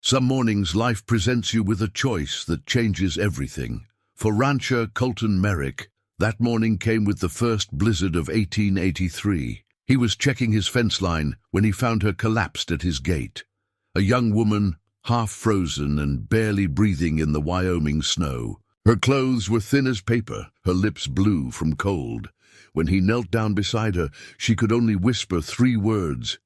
Some mornings life presents you with a choice that changes everything. For rancher Colton Merrick, that morning came with the first blizzard of 1883. He was checking his fence line when he found her collapsed at his gate. A young woman, half frozen and barely breathing in the Wyoming snow. Her clothes were thin as paper, her lips blue from cold. When he knelt down beside her, she could only whisper 3 words: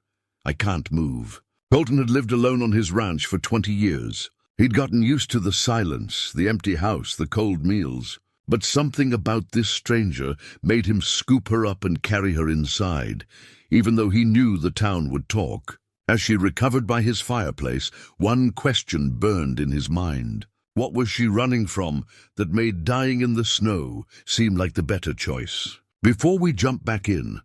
"I can't move." Colton had lived alone on his ranch for 20 years. He'd gotten used to the silence, the empty house, the cold meals. But something about this stranger made him scoop her up and carry her inside, even though he knew the town would talk. As she recovered by his fireplace, one question burned in his mind. What was she running from that made dying in the snow seem like the better choice? Before we jump back in,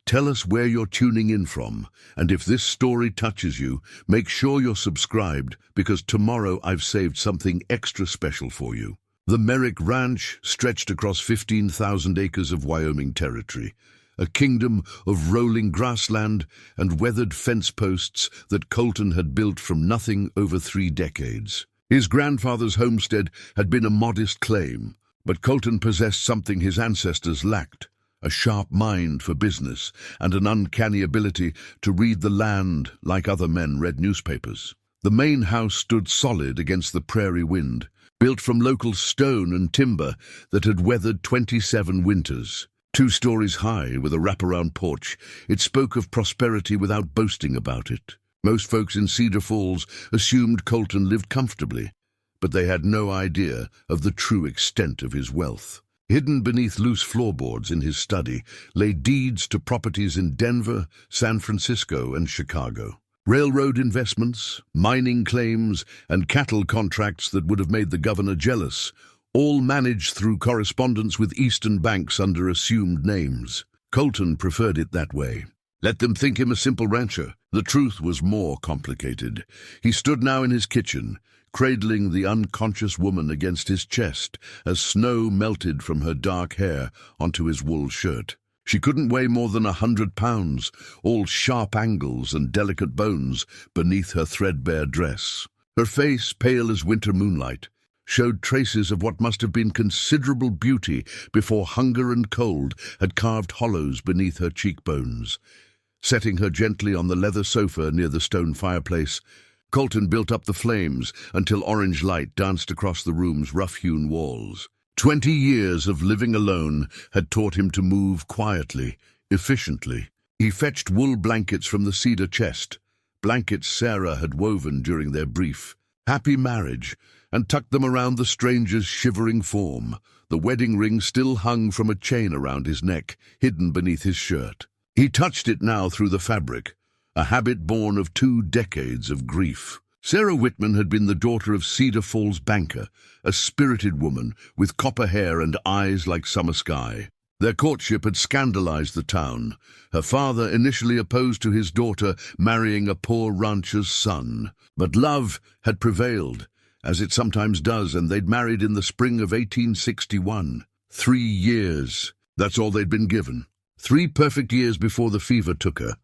tell us where you're tuning in from, and if this story touches you, make sure you're subscribed, because tomorrow I've saved something extra special for you. The Merrick Ranch stretched across 15,000 acres of Wyoming territory, a kingdom of rolling grassland and weathered fence posts that Colton had built from nothing over 3 decades. His grandfather's homestead had been a modest claim, but Colton possessed something his ancestors lacked: a sharp mind for business and an uncanny ability to read the land like other men read newspapers. The main house stood solid against the prairie wind, built from local stone and timber that had weathered 27 winters. 2 stories high with a wraparound porch, it spoke of prosperity without boasting about it. Most folks in Cedar Falls assumed Colton lived comfortably, but they had no idea of the true extent of his wealth. Hidden beneath loose floorboards in his study lay deeds to properties in Denver, San Francisco, and Chicago. Railroad investments, mining claims, and cattle contracts that would have made the governor jealous, all managed through correspondence with Eastern banks under assumed names. Colton preferred it that way. Let them think him a simple rancher. The truth was more complicated. He stood now in his kitchen, cradling the unconscious woman against his chest as snow melted from her dark hair onto his wool shirt. She couldn't weigh more than 100 pounds, all sharp angles and delicate bones beneath her threadbare dress. Her face, pale as winter moonlight, showed traces of what must have been considerable beauty before hunger and cold had carved hollows beneath her cheekbones. Setting her gently on the leather sofa near the stone fireplace, Colton built up the flames until orange light danced across the room's rough-hewn walls. 20 years of living alone had taught him to move quietly, efficiently. He fetched wool blankets from the cedar chest, blankets Sarah had woven during their brief, happy marriage, and tucked them around the stranger's shivering form. The wedding ring still hung from a chain around his neck, hidden beneath his shirt. He touched it now through the fabric, a habit born of 2 decades of grief. Sarah Whitman had been the daughter of Cedar Falls banker, a spirited woman with copper hair and eyes like summer sky. Their courtship had scandalized the town, her father initially opposed to his daughter marrying a poor rancher's son. But love had prevailed, as it sometimes does, and they'd married in the spring of 1861. 3 years, that's all they'd been given. 3 perfect years before the fever took her,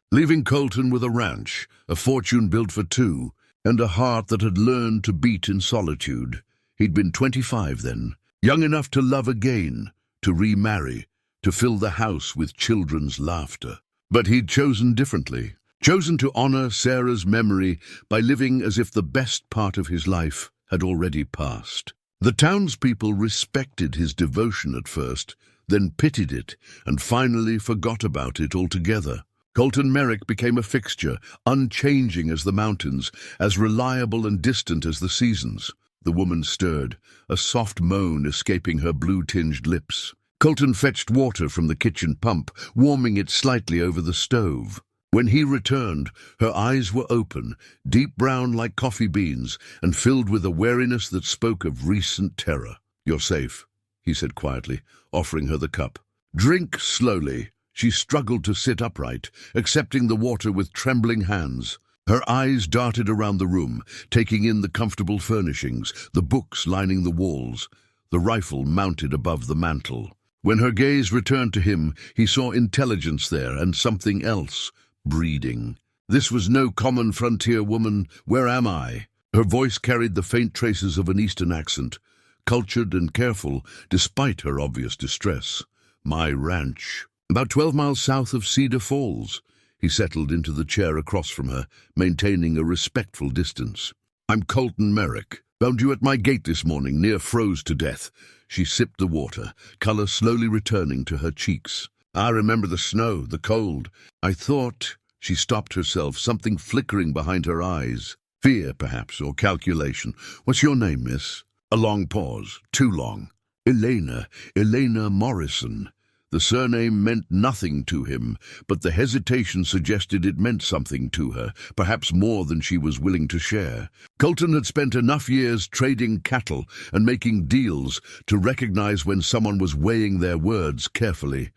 leaving Colton with a ranch, a fortune built for 2, and a heart that had learned to beat in solitude. He'd been 25 then, young enough to love again, to remarry, to fill the house with children's laughter. But he'd chosen differently, chosen to honor Sarah's memory by living as if the best part of his life had already passed. The townspeople respected his devotion at first, then pitied it, and finally forgot about it altogether. Colton Merrick became a fixture, unchanging as the mountains, as reliable and distant as the seasons. The woman stirred, a soft moan escaping her blue-tinged lips. Colton fetched water from the kitchen pump, warming it slightly over the stove. When he returned, her eyes were open, deep brown like coffee beans, and filled with a wariness that spoke of recent terror. "You're safe," he said quietly, offering her the cup. "Drink slowly." She struggled to sit upright, accepting the water with trembling hands. Her eyes darted around the room, taking in the comfortable furnishings, the books lining the walls, the rifle mounted above the mantel. When her gaze returned to him, he saw intelligence there and something else, breeding. This was no common frontier woman. "Where am I?" Her voice carried the faint traces of an Eastern accent, cultured and careful despite her obvious distress. "My ranch. About 12 miles south of Cedar Falls." He settled into the chair across from her, maintaining a respectful distance. "I'm Colton Merrick. Found you at my gate this morning, near froze to death." She sipped the water, color slowly returning to her cheeks. "I remember the snow, the cold. I thought—" She stopped herself, something flickering behind her eyes. Fear, perhaps, or calculation. "What's your name, miss?" A long pause. Too long. Elena Morrison." The surname meant nothing to him, but the hesitation suggested it meant something to her, perhaps more than she was willing to share. Colton had spent enough years trading cattle and making deals to recognize when someone was weighing their words carefully.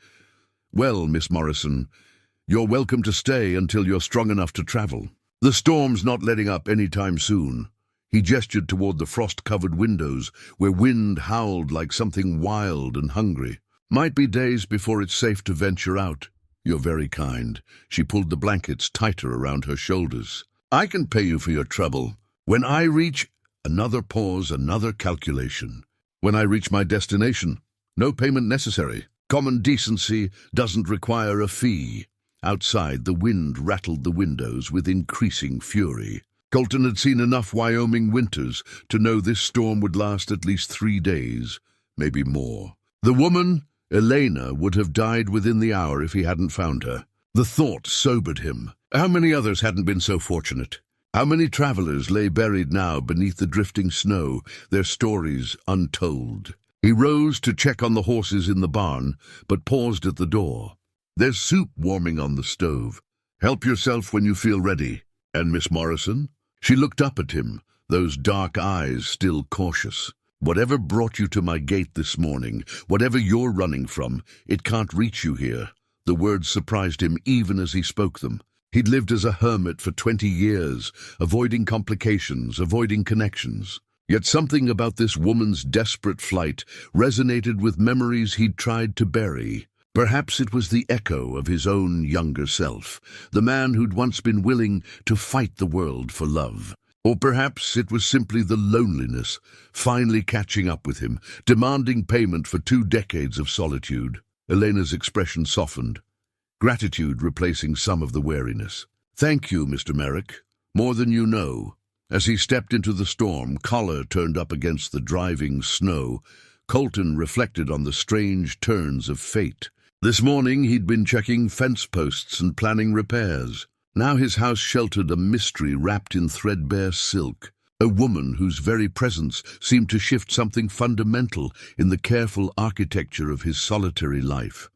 "Well, Miss Morrison, you're welcome to stay until you're strong enough to travel. The storm's not letting up any time soon." He gestured toward the frost-covered windows, where wind howled like something wild and hungry. "Might be days before it's safe to venture out." "You're very kind." She pulled the blankets tighter around her shoulders. "I can pay you for your trouble. When I reach—" Another pause, another calculation. "When I reach my destination. No payment necessary. Common decency doesn't require a fee." Outside, the wind rattled the windows with increasing fury. Colton had seen enough Wyoming winters to know this storm would last at least 3 days, maybe more. The woman, Elena, would have died within the hour if he hadn't found her. The thought sobered him. How many others hadn't been so fortunate? How many travelers lay buried now beneath the drifting snow, their stories untold? He rose to check on the horses in the barn, but paused at the door. "There's soup warming on the stove. Help yourself when you feel ready." "And Miss Morrison?" She looked up at him, those dark eyes still cautious. "Whatever brought you to my gate this morning, whatever you're running from, it can't reach you here." The words surprised him even as he spoke them. He'd lived as a hermit for 20 years, avoiding complications, avoiding connections. Yet something about this woman's desperate flight resonated with memories he'd tried to bury. Perhaps it was the echo of his own younger self, the man who'd once been willing to fight the world for love. Or perhaps it was simply the loneliness, finally catching up with him, demanding payment for 2 decades of solitude. Elena's expression softened, gratitude replacing some of the wariness. "Thank you, Mr. Merrick. More than you know." As he stepped into the storm, collar turned up against the driving snow, Colton reflected on the strange turns of fate. This morning he'd been checking fence posts and planning repairs. Now his house sheltered a mystery wrapped in threadbare silk, a woman whose very presence seemed to shift something fundamental in the careful architecture of his solitary life.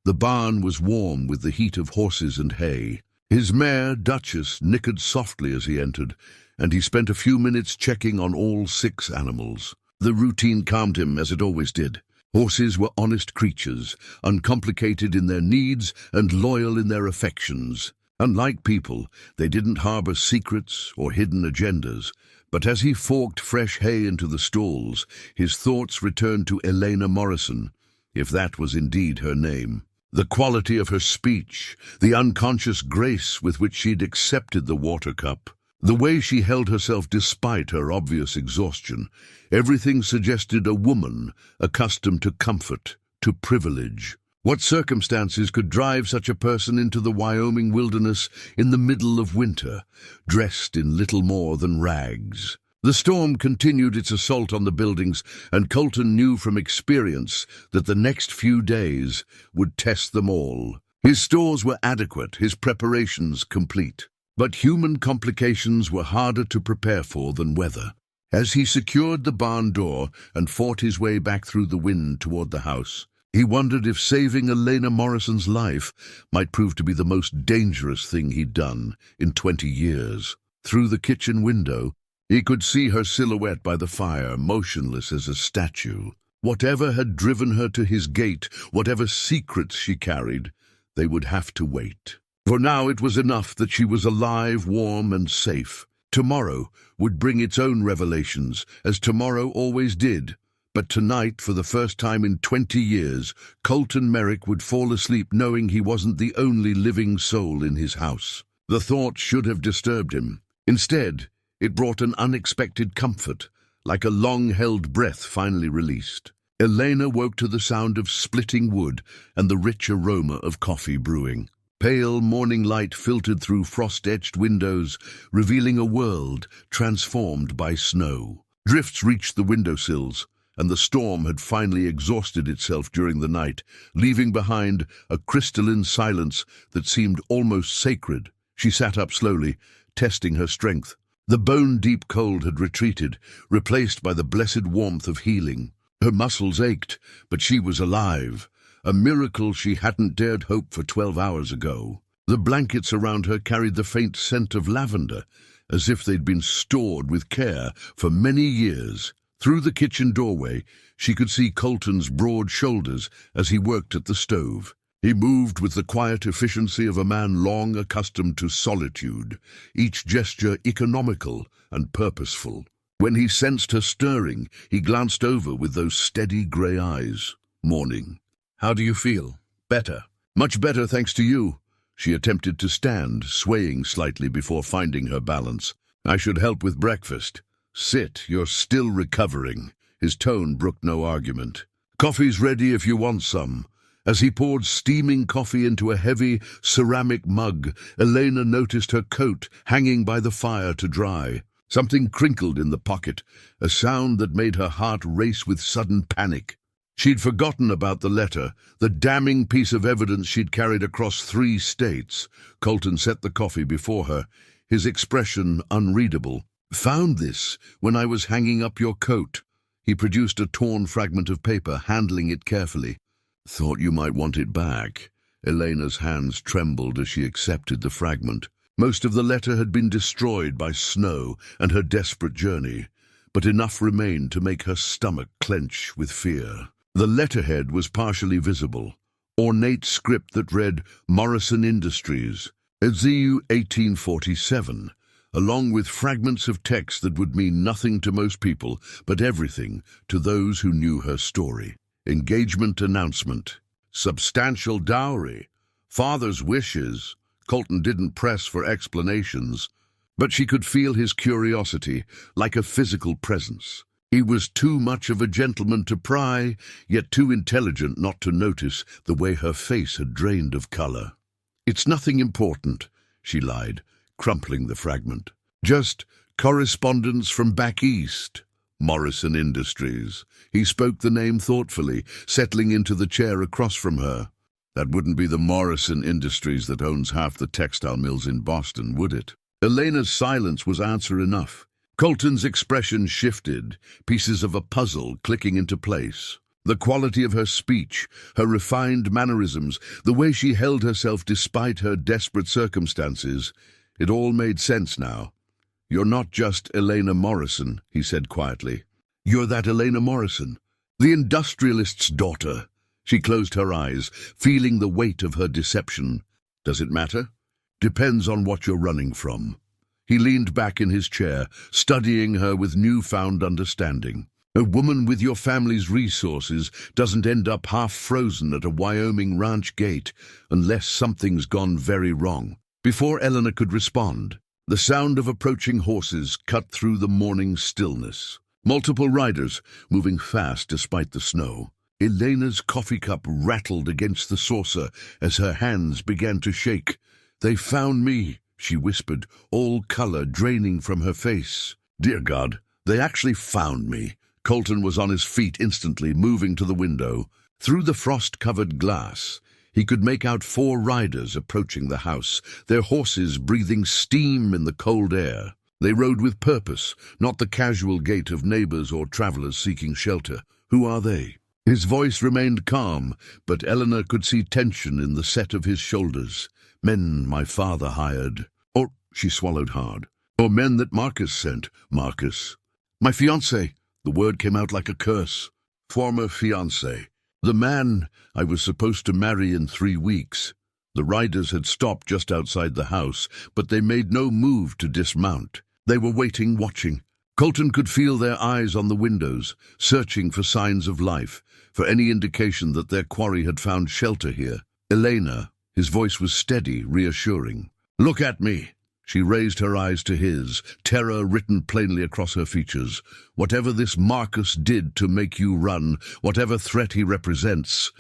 The barn was warm with the heat of horses and hay. His mare, Duchess, nickered softly as he entered, and he spent a few minutes checking on all 6 animals. The routine calmed him, as it always did. Horses were honest creatures, uncomplicated in their needs and loyal in their affections. Unlike people, they didn't harbor secrets or hidden agendas, but as he forked fresh hay into the stalls, his thoughts returned to Elena Morrison, if that was indeed her name. The quality of her speech, the unconscious grace with which she'd accepted the water cup, the way she held herself despite her obvious exhaustion, everything suggested a woman accustomed to comfort, to privilege. What circumstances could drive such a person into the Wyoming wilderness in the middle of winter, dressed in little more than rags? The storm continued its assault on the buildings, and Colton knew from experience that the next few days would test them all. His stores were adequate, his preparations complete. But human complications were harder to prepare for than weather. As he secured the barn door and fought his way back through the wind toward the house, he wondered if saving Elena Morrison's life might prove to be the most dangerous thing he'd done in 20 years. Through the kitchen window, he could see her silhouette by the fire, motionless as a statue. Whatever had driven her to his gate, whatever secrets she carried, they would have to wait. For now it was enough that she was alive, warm, and safe. Tomorrow would bring its own revelations, as tomorrow always did. But tonight, for the first time in 20 years, Colton Merrick would fall asleep knowing he wasn't the only living soul in his house. The thought should have disturbed him. Instead, It brought an unexpected comfort, like a long-held breath finally released. Elena woke to the sound of splitting wood and the rich aroma of coffee brewing. Pale morning light filtered through frost-etched windows, revealing a world transformed by snow. Drifts reached the windowsills, and the storm had finally exhausted itself during the night, leaving behind a crystalline silence that seemed almost sacred. She sat up slowly, testing her strength. The bone-deep cold had retreated, replaced by the blessed warmth of healing. Her muscles ached, but she was alive, a miracle she hadn't dared hope for 12 hours ago. The blankets around her carried the faint scent of lavender, as if they'd been stored with care for many years. Through the kitchen doorway, she could see Colton's broad shoulders as he worked at the stove. He moved with the quiet efficiency of a man long accustomed to solitude, each gesture economical and purposeful. When he sensed her stirring, he glanced over with those steady grey eyes. "Morning. How do you feel?" "Better." "Much better, thanks to you." She attempted to stand, swaying slightly before finding her balance. "I should help with breakfast." "Sit, you're still recovering." His tone brooked no argument. "Coffee's ready if you want some." As he poured steaming coffee into a heavy ceramic mug, Elena noticed her coat hanging by the fire to dry. Something crinkled in the pocket, a sound that made her heart race with sudden panic. She'd forgotten about the letter, the damning piece of evidence she'd carried across 3 states. Colton set the coffee before her, his expression unreadable. "Found this when I was hanging up your coat." He produced a torn fragment of paper, handling it carefully. "Thought you might want it back." Elena's hands trembled as she accepted the fragment. Most of the letter had been destroyed by snow and her desperate journey, but enough remained to make her stomach clench with fear. The letterhead was partially visible, ornate script that read Morrison Industries, Ezekiel 1847, along with fragments of text that would mean nothing to most people, but everything to those who knew her story. Engagement announcement, substantial dowry, father's wishes. Colton didn't press for explanations, but she could feel his curiosity, like a physical presence. He was too much of a gentleman to pry, yet too intelligent not to notice the way her face had drained of color. "It's nothing important," she lied, crumpling the fragment. "Just correspondence from back east." Morrison Industries. He spoke the name thoughtfully, settling into the chair across from her. "That wouldn't be the Morrison Industries that owns half the textile mills in Boston, would it?" Elena's silence was answer enough. Colton's expression shifted, pieces of a puzzle clicking into place. The quality of her speech, her refined mannerisms, the way she held herself despite her desperate circumstances, it all made sense now. "You're not just Elena Morrison," he said quietly. "You're that Elena Morrison, the industrialist's daughter." She closed her eyes, feeling the weight of her deception. "Does it matter?" "Depends on what you're running from." He leaned back in his chair, studying her with newfound understanding. "A woman with your family's resources doesn't end up half frozen at a Wyoming ranch gate unless something's gone very wrong." Before Eleanor could respond, the sound of approaching horses cut through the morning stillness. Multiple riders, moving fast despite the snow. Elena's coffee cup rattled against the saucer as her hands began to shake. "They found me," she whispered, all color draining from her face. "Dear God, they actually found me." Colton was on his feet instantly, moving to the window. Through the frost-covered glass, he could make out 4 riders approaching the house, their horses breathing steam in the cold air. They rode with purpose, not the casual gait of neighbors or travelers seeking shelter. "Who are they?" His voice remained calm, but Eleanor could see tension in the set of his shoulders. "Men my father hired." Or, she swallowed hard. "Or men that Marcus sent." "Marcus." "My fiancé." The word came out like a curse. "Former fiancé. The man I was supposed to marry in 3 weeks." The riders had stopped just outside the house, but they made no move to dismount. They were waiting, watching. Colton could feel their eyes on the windows, searching for signs of life, for any indication that their quarry had found shelter here. "Elena," his voice was steady, reassuring. "Look at me." She raised her eyes to his, terror written plainly across her features. Whatever this Marcus did to make you run, whatever threat he represents,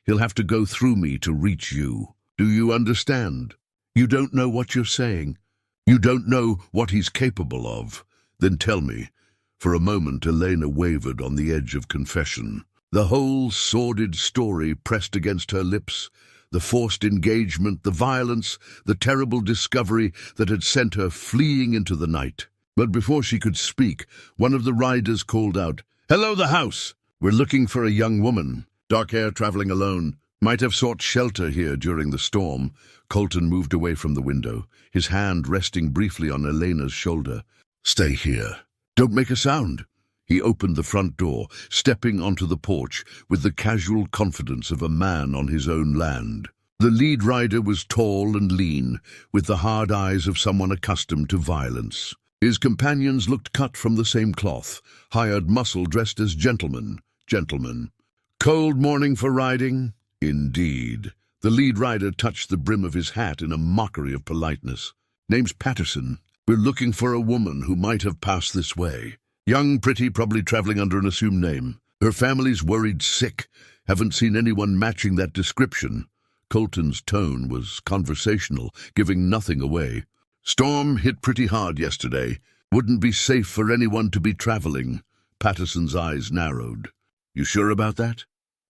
he'll have to go through me to reach you. Do you understand? You don't know what you're saying. You don't know what he's capable of. Then tell me. For a moment, Elena wavered on the edge of confession. The whole sordid story pressed against her lips, the forced engagement, the violence, the terrible discovery that had sent her fleeing into the night. But before she could speak, one of the riders called out, "Hello, the house! We're looking for a young woman. Dark hair, traveling alone. Might have sought shelter here during the storm." Colton moved away from the window, his hand resting briefly on Elena's shoulder. "Stay here. Don't make a sound." He opened the front door, stepping onto the porch with the casual confidence of a man on his own land. The lead rider was tall and lean, with the hard eyes of someone accustomed to violence. His companions looked cut from the same cloth, hired muscle dressed as gentlemen. Cold morning for riding? Indeed. The lead rider touched the brim of his hat in a mockery of politeness. "Name's Patterson. We're looking for a woman who might have passed this way. Young, pretty, probably traveling under an assumed name. Her family's worried sick. Haven't seen anyone matching that description." Colton's tone was conversational, giving nothing away. "Storm hit pretty hard yesterday. Wouldn't be safe for anyone to be traveling." Patterson's eyes narrowed. "You sure about that?"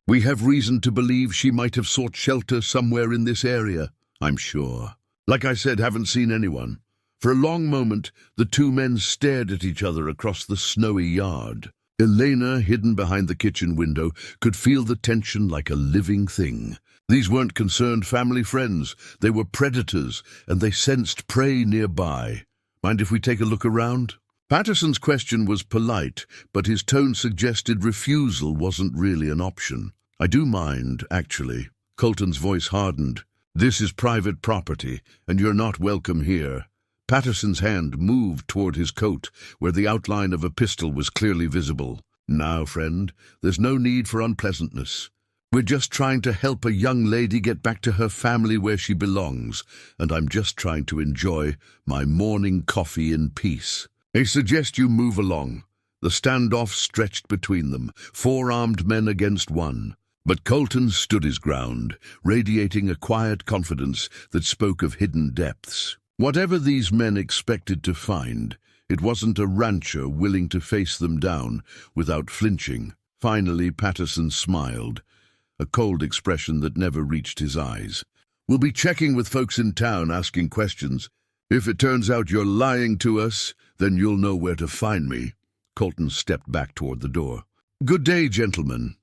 "We have reason to believe she might have sought shelter somewhere in this area." "I'm sure. Like I said, haven't seen anyone." For a long moment, the two men stared at each other across the snowy yard. Elena, hidden behind the kitchen window, could feel the tension like a living thing. These weren't concerned family friends. They were predators, and they sensed prey nearby. "Mind if we take a look around?" Patterson's question was polite, but his tone suggested refusal wasn't really an option. "I do mind, actually." Colton's voice hardened. "This is private property, and you're not welcome here." Patterson's hand moved toward his coat, where the outline of a pistol was clearly visible. "Now, friend, there's no need for unpleasantness. We're just trying to help a young lady get back to her family where she belongs, and I'm just trying to enjoy my morning coffee in peace. I suggest you move along." The standoff stretched between them, 4 armed men against 1. But Colton stood his ground, radiating a quiet confidence that spoke of hidden depths. Whatever these men expected to find, it wasn't a rancher willing to face them down without flinching. Finally, Patterson smiled, a cold expression that never reached his eyes. "We'll be checking with folks in town, asking questions. If it turns out you're lying to us, then you'll know where to find me." Colton stepped back toward the door. "Good day, gentlemen."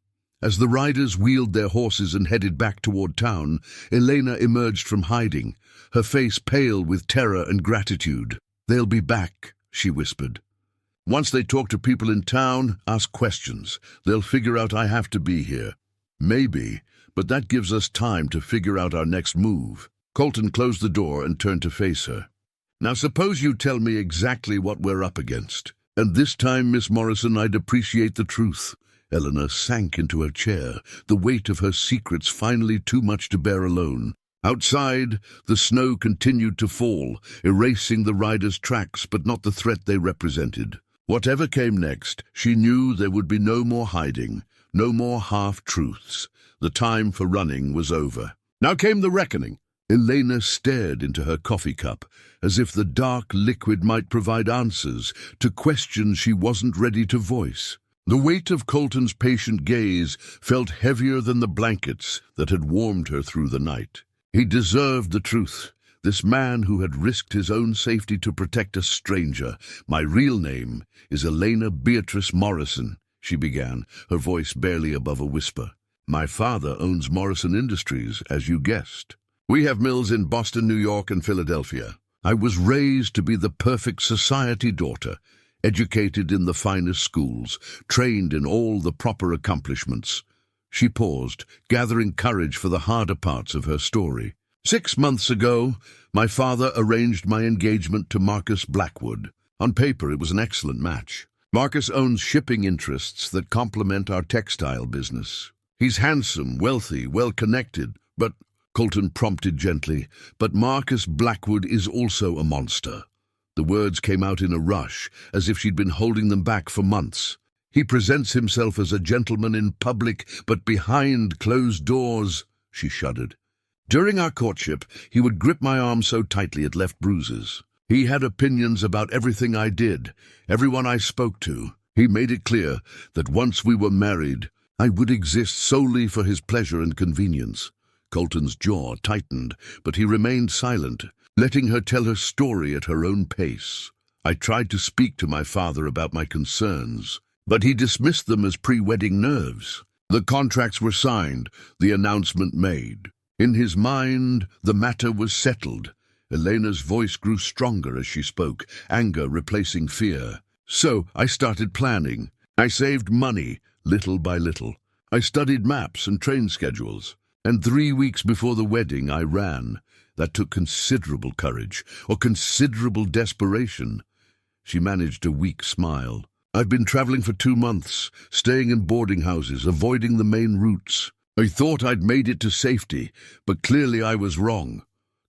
As the riders wheeled their horses and headed back toward town, Elena emerged from hiding, her face pale with terror and gratitude. "They'll be back," she whispered. "Once they talk to people in town, ask questions. They'll figure out I have to be here." "Maybe, but that gives us time to figure out our next move." Colton closed the door and turned to face her. "Now suppose you tell me exactly what we're up against. And this time, Miss Morrison, I'd appreciate the truth." Eleanor sank into her chair, the weight of her secrets finally too much to bear alone. Outside, the snow continued to fall, erasing the riders' tracks, but not the threat they represented. Whatever came next, she knew there would be no more hiding, no more half-truths. The time for running was over. Now came the reckoning. Elena stared into her coffee cup, as if the dark liquid might provide answers to questions she wasn't ready to voice. The weight of Colton's patient gaze felt heavier than the blankets that had warmed her through the night. He deserved the truth. This man who had risked his own safety to protect a stranger. "My real name is Elena Beatrice Morrison," she began, her voice barely above a whisper. "My father owns Morrison Industries, as you guessed. We have mills in Boston, New York, and Philadelphia. I was raised to be the perfect society daughter, educated in the finest schools, trained in all the proper accomplishments." She paused, gathering courage for the harder parts of her story. 6 months ago, my father arranged my engagement to Marcus Blackwood. On paper, it was an excellent match. Marcus owns shipping interests that complement our textile business. He's handsome, wealthy, well-connected, but Colton prompted gently, but Marcus Blackwood is also a monster. The words came out in a rush, as if she'd been holding them back for months. He presents himself as a gentleman in public, but behind closed doors, she shuddered. During our courtship, he would grip my arm so tightly it left bruises. He had opinions about everything I did, everyone I spoke to. He made it clear that once we were married, I would exist solely for his pleasure and convenience. Colton's jaw tightened, but he remained silent, letting her tell her story at her own pace. I tried to speak to my father about my concerns, but he dismissed them as pre-wedding nerves. The contracts were signed, the announcement made. In his mind, the matter was settled. Elena's voice grew stronger as she spoke, anger replacing fear. So I started planning. I saved money, little by little. I studied maps and train schedules. And 3 weeks before the wedding, I ran. That took considerable courage, or considerable desperation. She managed a weak smile. I've been traveling for 2 months, staying in boarding houses, avoiding the main routes. I thought I'd made it to safety, but clearly I was wrong.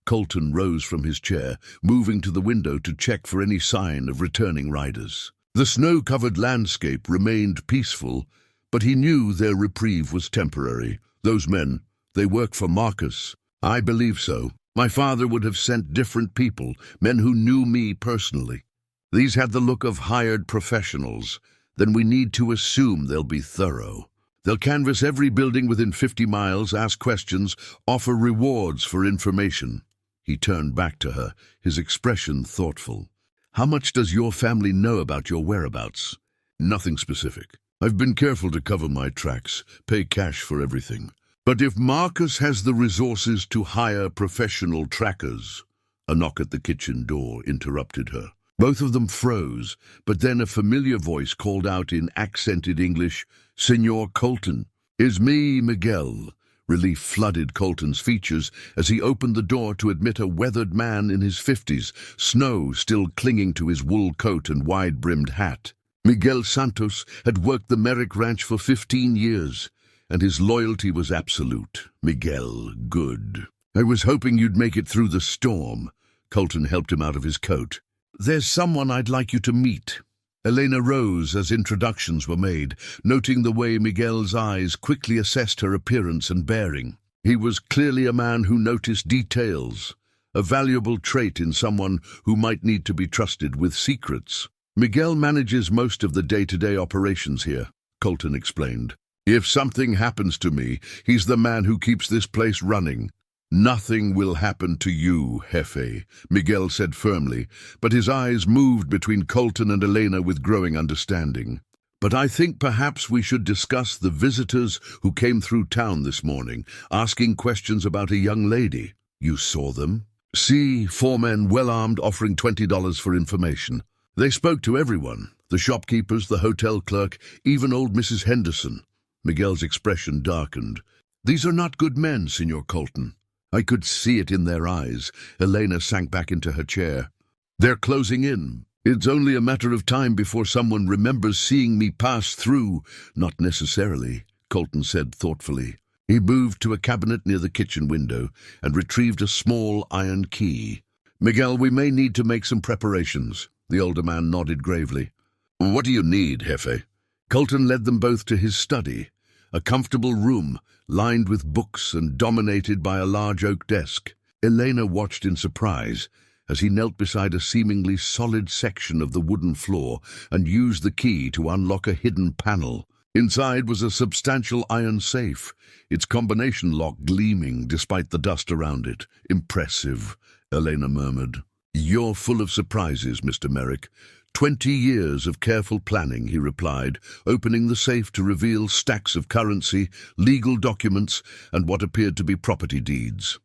Colton rose from his chair, moving to the window to check for any sign of returning riders. The snow-covered landscape remained peaceful, but he knew their reprieve was temporary. Those men, they work for Marcus. I believe so. My father would have sent different people, men who knew me personally. These had the look of hired professionals. Then we need to assume they'll be thorough. They'll canvass every building within 50 miles, ask questions, offer rewards for information. He turned back to her, his expression thoughtful. How much does your family know about your whereabouts? Nothing specific. I've been careful to cover my tracks, pay cash for everything. But if Marcus has the resources to hire professional trackers... A knock at the kitchen door interrupted her. Both of them froze, but then a familiar voice called out in accented English, "Senor Colton." "Is me, Miguel." Relief flooded Colton's features as he opened the door to admit a weathered man in his 50s, snow still clinging to his wool coat and wide-brimmed hat. Miguel Santos had worked the Merrick Ranch for 15 years, and his loyalty was absolute. Miguel, good. "I was hoping you'd make it through the storm." Colton helped him out of his coat. "There's someone I'd like you to meet." Elena rose as introductions were made, noting the way Miguel's eyes quickly assessed her appearance and bearing. He was clearly a man who noticed details, a valuable trait in someone who might need to be trusted with secrets. "Miguel manages most of the day-to-day operations here," Colton explained. "If something happens to me, he's the man who keeps this place running." "Nothing will happen to you, Jefe," Miguel said firmly, but his eyes moved between Colton and Elena with growing understanding. "But I think perhaps we should discuss the visitors who came through town this morning, asking questions about a young lady. You saw them?" "See, 4 men well-armed offering $20 for information. They spoke to everyone, the shopkeepers, the hotel clerk, even old Mrs. Henderson." Miguel's expression darkened. "These are not good men, Senor Colton." I could see it in their eyes. Elena sank back into her chair. "They're closing in. It's only a matter of time before someone remembers seeing me pass through." "Not necessarily," Colton said thoughtfully. He moved to a cabinet near the kitchen window and retrieved a small iron key. "Miguel, we may need to make some preparations." The older man nodded gravely. "What do you need, Jefe?" Colton led them both to his study, a comfortable room lined with books and dominated by a large oak desk. Elena watched in surprise as he knelt beside a seemingly solid section of the wooden floor and used the key to unlock a hidden panel. Inside was a substantial iron safe, its combination lock gleaming despite the dust around it. "Impressive," Elena murmured. "You're full of surprises, Mr. Merrick." 20 years of careful planning, he replied, opening the safe to reveal stacks of currency, legal documents, and what appeared to be property deeds.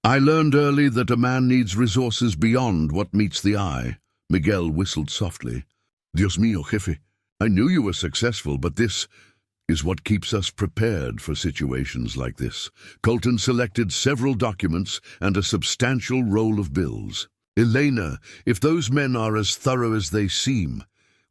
"I learned early that a man needs resources beyond what meets the eye." Miguel whistled softly. "Dios mío, Jefe. I knew you were successful, but this is what keeps us prepared for situations like this." Colton selected several documents and a substantial roll of bills. "Elena, if those men are as thorough as they seem,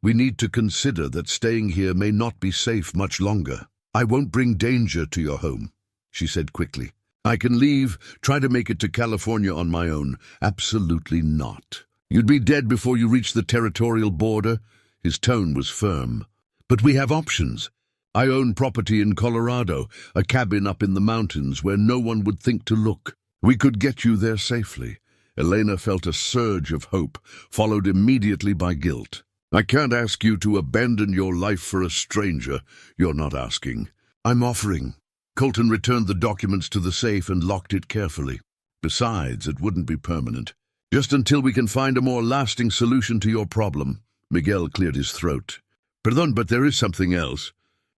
we need to consider that staying here may not be safe much longer." "I won't bring danger to your home," she said quickly. I can leave, try to make it to California on my own. Absolutely not. You'd be dead before you reach the territorial border. His tone was firm. But we have options. I own property in Colorado, a cabin up in the mountains where no one would think to look. We could get you there safely. Elena felt a surge of hope, followed immediately by guilt. I can't ask you to abandon your life for a stranger. You're not asking. I'm offering. Colton returned the documents to the safe and locked it carefully. Besides, it wouldn't be permanent. Just until we can find a more lasting solution to your problem. Miguel cleared his throat. Pardon, but there is something else.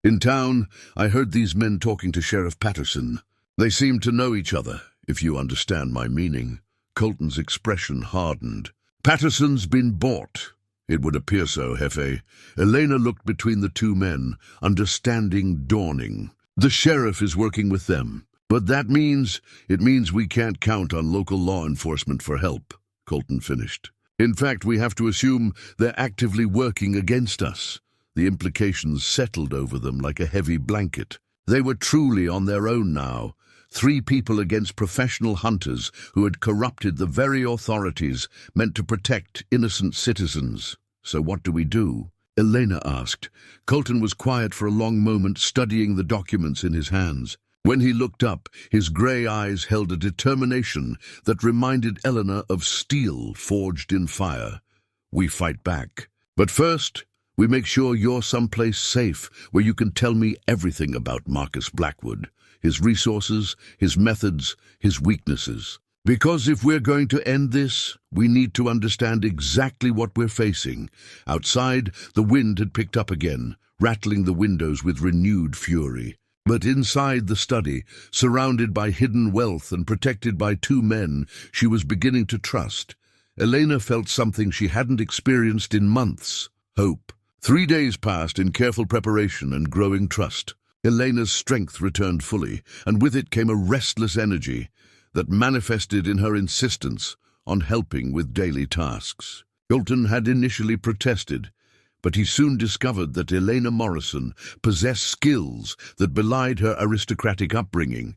In town, I heard these men talking to Sheriff Patterson. They seem to know each other, if you understand my meaning. Colton's expression hardened. Patterson's been bought. It would appear so, Jefe. Elena looked between the two men, understanding dawning. The sheriff is working with them. But it means we can't count on local law enforcement for help, Colton finished. In fact, we have to assume they're actively working against us. The implications settled over them like a heavy blanket. They were truly on their own now. 3 people against professional hunters who had corrupted the very authorities meant to protect innocent citizens. So what do we do? Elena asked. Colton was quiet for a long moment, studying the documents in his hands. When he looked up, his grey eyes held a determination that reminded Elena of steel forged in fire. We fight back. But first, we make sure you're someplace safe where you can tell me everything about Marcus Blackwood, his resources, his methods, his weaknesses. Because if we're going to end this, we need to understand exactly what we're facing. Outside, the wind had picked up again, rattling the windows with renewed fury. But inside the study, surrounded by hidden wealth and protected by 2 men she was beginning to trust, Elena felt something she hadn't experienced in months: hope. 3 days passed in careful preparation and growing trust. Elena's strength returned fully, and with it came a restless energy that manifested in her insistence on helping with daily tasks. Colton had initially protested, but he soon discovered that Elena Morrison possessed skills that belied her aristocratic upbringing.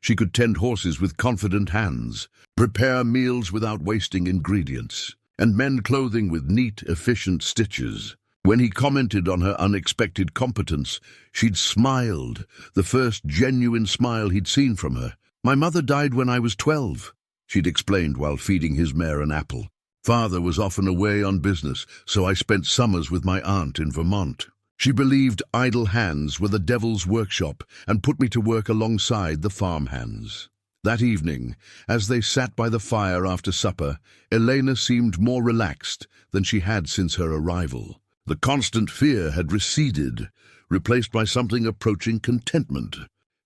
She could tend horses with confident hands, prepare meals without wasting ingredients, and mend clothing with neat, efficient stitches. When he commented on her unexpected competence, she'd smiled, the first genuine smile he'd seen from her. "My mother died when I was 12, she'd explained while feeding his mare an apple. Father was often away on business, so I spent summers with my aunt in Vermont. She believed idle hands were the devil's workshop and put me to work alongside the farm hands." That evening, as they sat by the fire after supper, Elena seemed more relaxed than she had since her arrival. The constant fear had receded, replaced by something approaching contentment.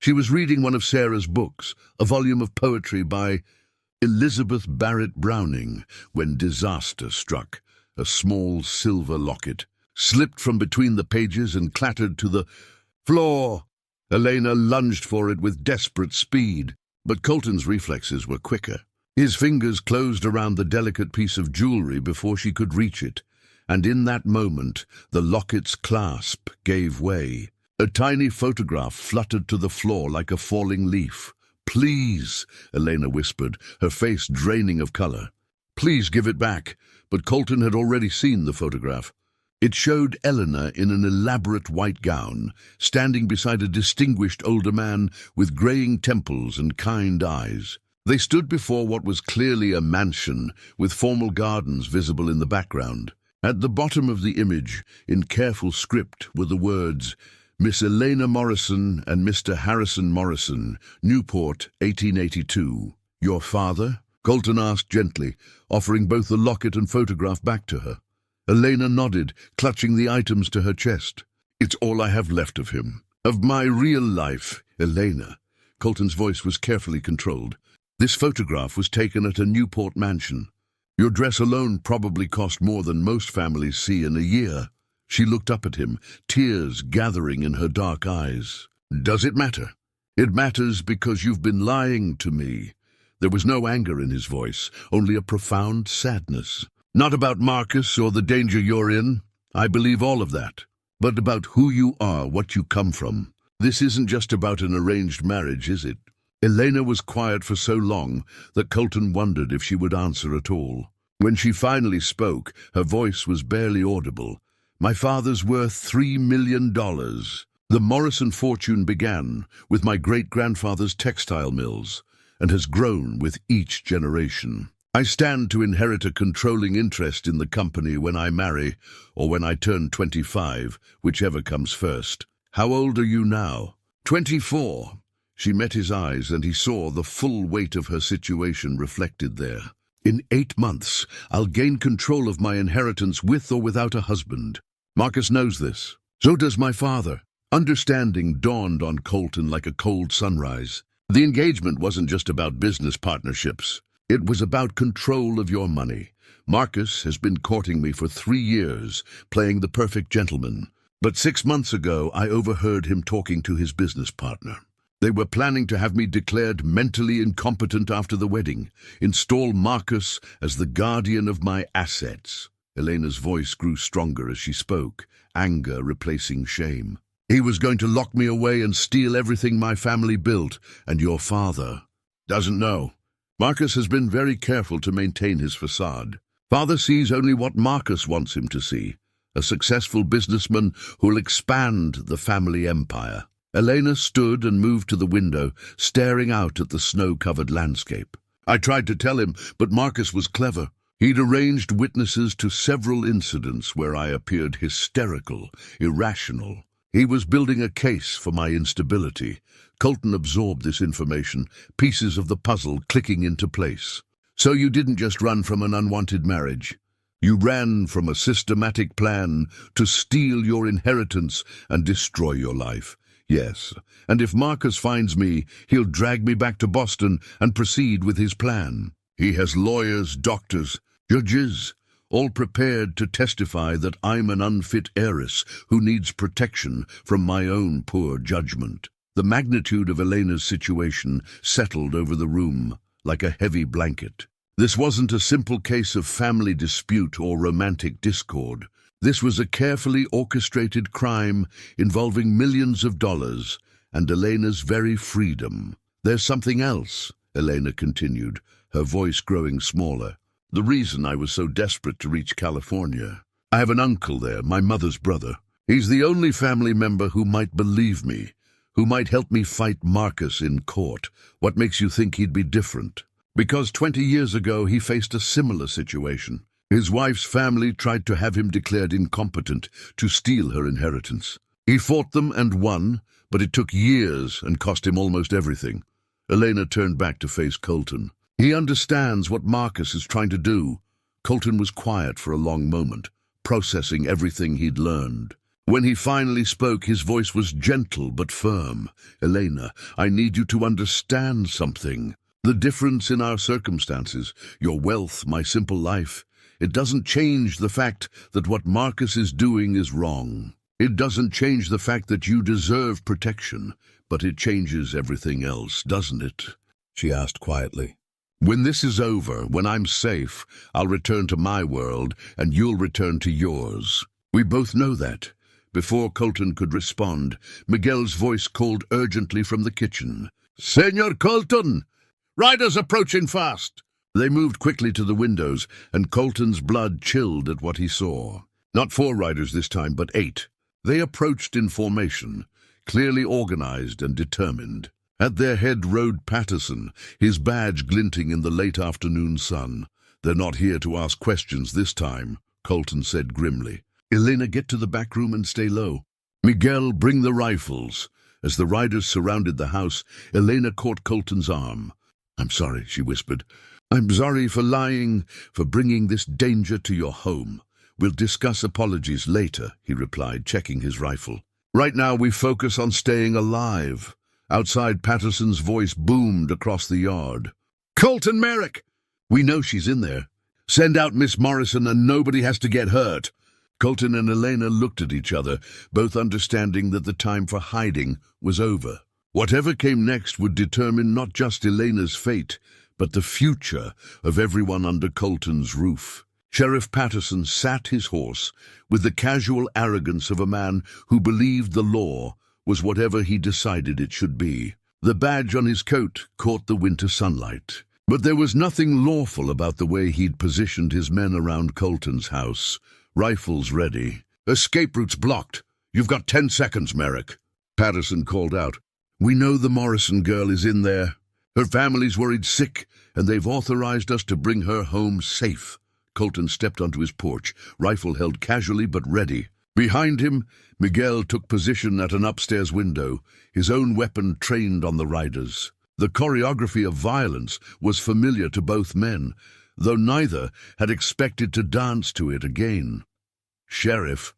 She was reading one of Sarah's books, a volume of poetry by Elizabeth Barrett Browning, when disaster struck. A small silver locket slipped from between the pages and clattered to the floor. Elena lunged for it with desperate speed, but Colton's reflexes were quicker. His fingers closed around the delicate piece of jewelry before she could reach it, and in that moment the locket's clasp gave way. A tiny photograph fluttered to the floor like a falling leaf. "Please," Elena whispered, her face draining of color. "Please give it back." But Colton had already seen the photograph. It showed Elena in an elaborate white gown, standing beside a distinguished older man with graying temples and kind eyes. They stood before what was clearly a mansion, with formal gardens visible in the background. At the bottom of the image, in careful script, were the words, "Miss Elena Morrison and Mr. Harrison Morrison, Newport, 1882. Your father?" Colton asked gently, offering both the locket and photograph back to her. Elena nodded, clutching the items to her chest. "It's all I have left of him. Of my real life, Elena." Colton's voice was carefully controlled. "This photograph was taken at a Newport mansion. Your dress alone probably cost more than most families see in a year." She looked up at him, tears gathering in her dark eyes. "Does it matter?" "It matters because you've been lying to me." There was no anger in his voice, only a profound sadness. "Not about Marcus or the danger you're in. I believe all of that. But about who you are, what you come from. This isn't just about an arranged marriage, is it? Elena was quiet for so long that Colton wondered if she would answer at all. When she finally spoke, her voice was barely audible. "My father's worth $3 million. The Morrison fortune began with my great-grandfather's textile mills and has grown with each generation. I stand to inherit a controlling interest in the company when I marry or when I turn 25, whichever comes first. How old are you now?" 24. She met his eyes and he saw the full weight of her situation reflected there. "In 8 months, I'll gain control of my inheritance with or without a husband. Marcus knows this. So does my father." Understanding dawned on Colton like a cold sunrise. The engagement wasn't just about business partnerships. It was about control of your money. Marcus has been courting me for 3 years, playing the perfect gentleman. But 6 months ago, I overheard him talking to his business partner. They were planning to have me declared mentally incompetent after the wedding, install Marcus as the guardian of my assets. Elena's voice grew stronger as she spoke, anger replacing shame. "He was going to lock me away and steal everything my family built, and your father doesn't know. Marcus has been very careful to maintain his facade. Father sees only what Marcus wants him to see, a successful businessman who'll expand the family empire." Elena stood and moved to the window, staring out at the snow-covered landscape. "I tried to tell him, but Marcus was clever. He'd arranged witnesses to several incidents where I appeared hysterical, irrational. He was building a case for my instability." Colton absorbed this information, pieces of the puzzle clicking into place. "So you didn't just run from an unwanted marriage. You ran from a systematic plan to steal your inheritance and destroy your life." "Yes, and if Marcus finds me, he'll drag me back to Boston and proceed with his plan. He has lawyers, doctors, judges, all prepared to testify that I'm an unfit heiress who needs protection from my own poor judgment." The magnitude of Elena's situation settled over the room like a heavy blanket. This wasn't a simple case of family dispute or romantic discord. This was a carefully orchestrated crime involving millions of dollars and Elena's very freedom. "There's something else," Elena continued, her voice growing smaller. "The reason I was so desperate to reach California. I have an uncle there, my mother's brother. He's the only family member who might believe me, who might help me fight Marcus in court. What makes you think he'd be different?" "Because 20 years ago he faced a similar situation. His wife's family tried to have him declared incompetent to steal her inheritance. He fought them and won, but it took years and cost him almost everything." Elena turned back to face Colton. "He understands what Marcus is trying to do." Colton was quiet for a long moment, processing everything he'd learned. When he finally spoke, his voice was gentle but firm. "Elena, I need you to understand something. The difference in our circumstances, your wealth, my simple life, it doesn't change the fact that what Marcus is doing is wrong. It doesn't change the fact that you deserve protection, but it changes everything else, doesn't it?" she asked quietly. "When this is over, when I'm safe, I'll return to my world and you'll return to yours. We both know that." Before Colton could respond, Miguel's voice called urgently from the kitchen. "Senor Colton! Riders approaching fast!" They moved quickly to the windows, and Colton's blood chilled at what he saw. Not 4 riders this time, but 8. They approached in formation, clearly organized and determined. At their head rode Patterson, his badge glinting in the late afternoon sun. "They're not here to ask questions this time," Colton said grimly. "Elena, get to the back room and stay low. Miguel, bring the rifles." As the riders surrounded the house, Elena caught Colton's arm. "I'm sorry," she whispered. "I'm sorry for lying, for bringing this danger to your home. We'll discuss apologies later," he replied, checking his rifle. "Right now we focus on staying alive." Outside, Patterson's voice boomed across the yard. "Colton Merrick! We know she's in there. Send out Miss Morrison and nobody has to get hurt." Colton and Elena looked at each other, both understanding that the time for hiding was over. Whatever came next would determine not just Elena's fate, but the future of everyone under Colton's roof. Sheriff Patterson sat his horse with the casual arrogance of a man who believed the law was whatever he decided it should be. The badge on his coat caught the winter sunlight. But there was nothing lawful about the way he'd positioned his men around Colton's house, rifles ready. "Escape routes blocked. You've got 10 seconds, Merrick," Patterson called out. "We know the Morrison girl is in there. Her family's worried sick, and they've authorized us to bring her home safe." Colton stepped onto his porch, rifle held casually but ready. Behind him, Miguel took position at an upstairs window, his own weapon trained on the riders. The choreography of violence was familiar to both men, though neither had expected to dance to it again. "Sheriff,"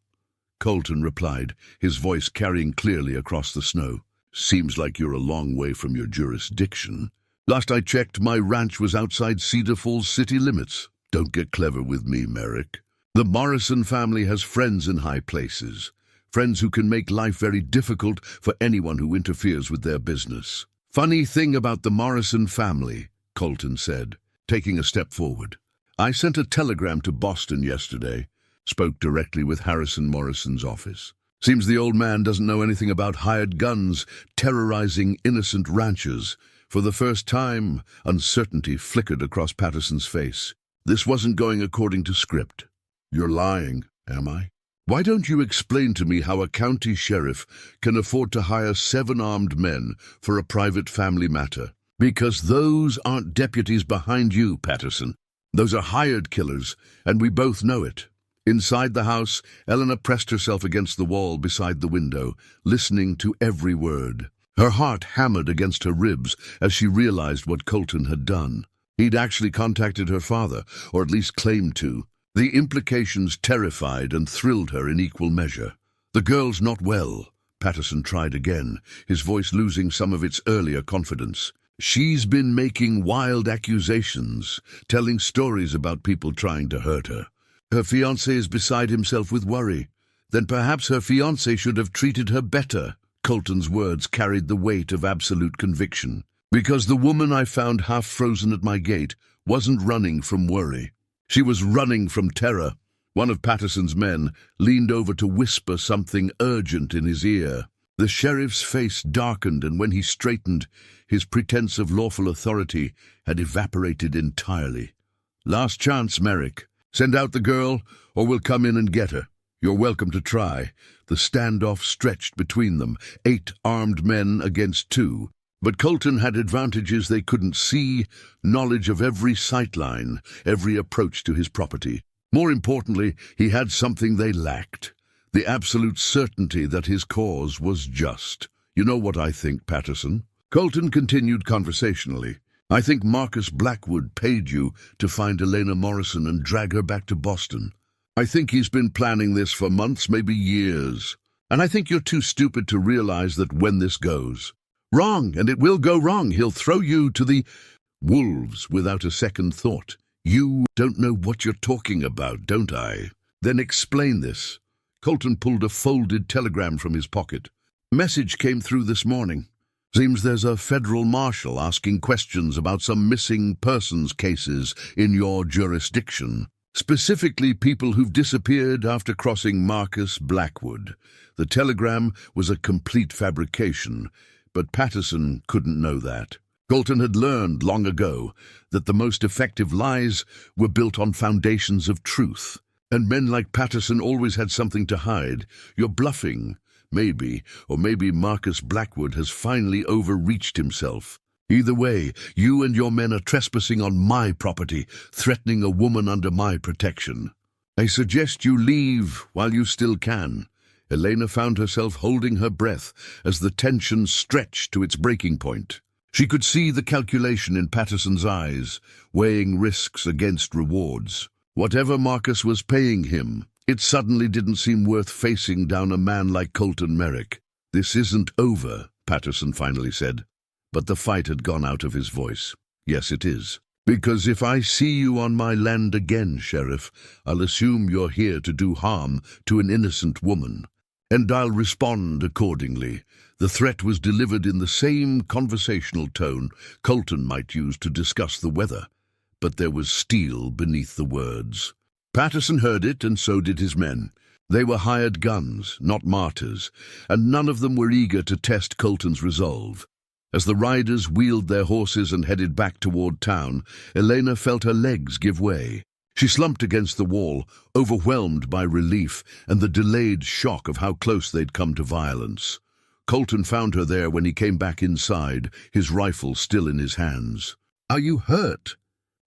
Colton replied, his voice carrying clearly across the snow. "Seems like you're a long way from your jurisdiction. Last I checked, my ranch was outside Cedar Falls city limits. Don't get clever with me, Merrick. The Morrison family has friends in high places, friends who can make life very difficult for anyone who interferes with their business." "Funny thing about the Morrison family," Colton said, taking a step forward. "I sent a telegram to Boston yesterday, spoke directly with Harrison Morrison's office. Seems the old man doesn't know anything about hired guns terrorizing innocent ranchers." For the first time, uncertainty flickered across Patterson's face. "This wasn't going according to script." "You're lying, am I? Why don't you explain to me how a county sheriff can afford to hire 7 armed men for a private family matter?" "Because those aren't deputies behind you, Patterson. Those are hired killers, and we both know it." Inside the house, Eleanor pressed herself against the wall beside the window, listening to every word. Her heart hammered against her ribs as she realized what Colton had done. He'd actually contacted her father, or at least claimed to. The implications terrified and thrilled her in equal measure. "The girl's not well," Patterson tried again, his voice losing some of its earlier confidence. "She's been making wild accusations, telling stories about people trying to hurt her. Her fiancé is beside himself with worry. Then perhaps her fiancé should have treated her better." Colton's words carried the weight of absolute conviction. "Because the woman I found half frozen at my gate wasn't running from worry. She was running from terror." One of Patterson's men leaned over to whisper something urgent in his ear. The sheriff's face darkened, and when he straightened, his pretense of lawful authority had evaporated entirely. "Last chance, Merrick. Send out the girl, or we'll come in and get her. You're welcome to try." The standoff stretched between them, 8 armed men against 2. But Colton had advantages they couldn't see, knowledge of every sightline, every approach to his property. More importantly, he had something they lacked, the absolute certainty that his cause was just. "You know what I think, Patterson?" Colton continued conversationally. "I think Marcus Blackwood paid you to find Elena Morrison and drag her back to Boston. I think he's been planning this for months, maybe years. And I think you're too stupid to realize that when this goes wrong, and it will go wrong, he'll throw you to the wolves without a second thought. You don't know what you're talking about, don't I? Then explain this." Colton pulled a folded telegram from his pocket. "Message came through this morning. Seems there's a federal marshal asking questions about some missing persons cases in your jurisdiction. Specifically people who've disappeared after crossing Marcus Blackwood." The telegram was a complete fabrication, but Patterson couldn't know that. Colton had learned long ago that the most effective lies were built on foundations of truth, and men like Patterson always had something to hide. "You're bluffing, maybe, or maybe Marcus Blackwood has finally overreached himself. Either way, you and your men are trespassing on my property, threatening a woman under my protection. I suggest you leave while you still can." Elena found herself holding her breath as the tension stretched to its breaking point. She could see the calculation in Patterson's eyes, weighing risks against rewards. Whatever Marcus was paying him, it suddenly didn't seem worth facing down a man like Colton Merrick. "This isn't over," Patterson finally said, but the fight had gone out of his voice. "Yes, it is. Because if I see you on my land again, Sheriff, I'll assume you're here to do harm to an innocent woman. And I'll respond accordingly." The threat was delivered in the same conversational tone Colton might use to discuss the weather, but there was steel beneath the words. Patterson heard it, and so did his men. They were hired guns, not martyrs, and none of them were eager to test Colton's resolve. As the riders wheeled their horses and headed back toward town, Elena felt her legs give way. She slumped against the wall, overwhelmed by relief and the delayed shock of how close they'd come to violence. Colton found her there when he came back inside, his rifle still in his hands. "Are you hurt?"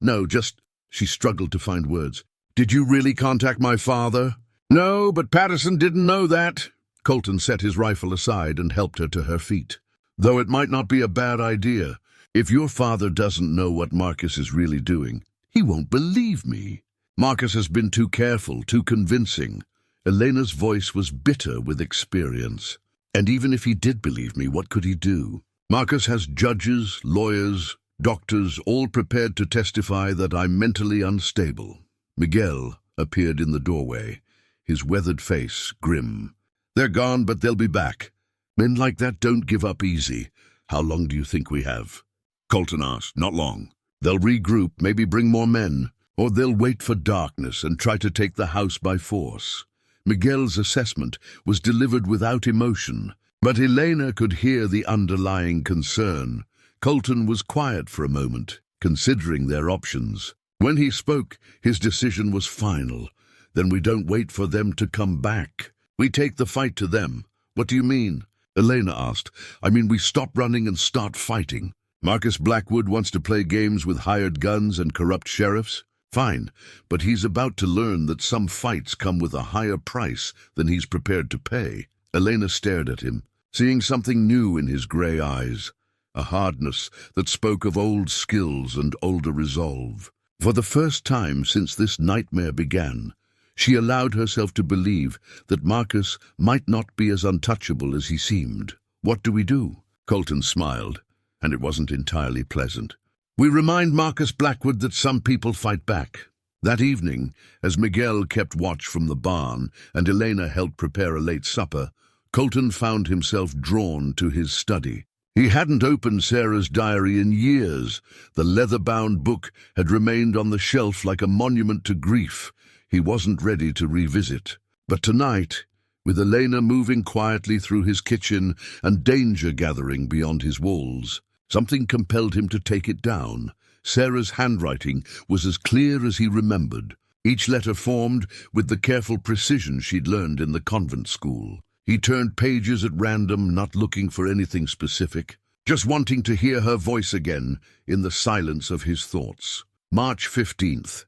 "No, just—" She struggled to find words. "Did you really contact my father?" "No, but Patterson didn't know that." Colton set his rifle aside and helped her to her feet. "Though it might not be a bad idea. If your father doesn't know what Marcus is really doing, he won't believe me. Marcus has been too careful, too convincing." Elena's voice was bitter with experience. "And even if he did believe me, what could he do? Marcus has judges, lawyers, doctors, all prepared to testify that I'm mentally unstable." Miguel appeared in the doorway, his weathered face grim. "They're gone, but they'll be back. Men like that don't give up easy. How long do you think we have?" Colton asked. "Not long. They'll regroup, maybe bring more men, or they'll wait for darkness and try to take the house by force." Miguel's assessment was delivered without emotion, but Elena could hear the underlying concern. Colton was quiet for a moment, considering their options. When he spoke, his decision was final. "Then we don't wait for them to come back. We take the fight to them." "What do you mean?" Elena asked. "I mean we stop running and start fighting. Marcus Blackwood wants to play games with hired guns and corrupt sheriffs? Fine, but he's about to learn that some fights come with a higher price than he's prepared to pay." Elena stared at him, seeing something new in his gray eyes, a hardness that spoke of old skills and older resolve. For the first time since this nightmare began, she allowed herself to believe that Marcus might not be as untouchable as he seemed. "What do we do?" Colton smiled, and it wasn't entirely pleasant. "We remind Marcus Blackwood that some people fight back." That evening, as Miguel kept watch from the barn and Elena helped prepare a late supper, Colton found himself drawn to his study. He hadn't opened Sarah's diary in years. The leather-bound book had remained on the shelf like a monument to grief he wasn't ready to revisit. But tonight, with Elena moving quietly through his kitchen and danger gathering beyond his walls, something compelled him to take it down. Sarah's handwriting was as clear as he remembered, each letter formed with the careful precision she'd learned in the convent school. He turned pages at random, not looking for anything specific, just wanting to hear her voice again in the silence of his thoughts. March 15th,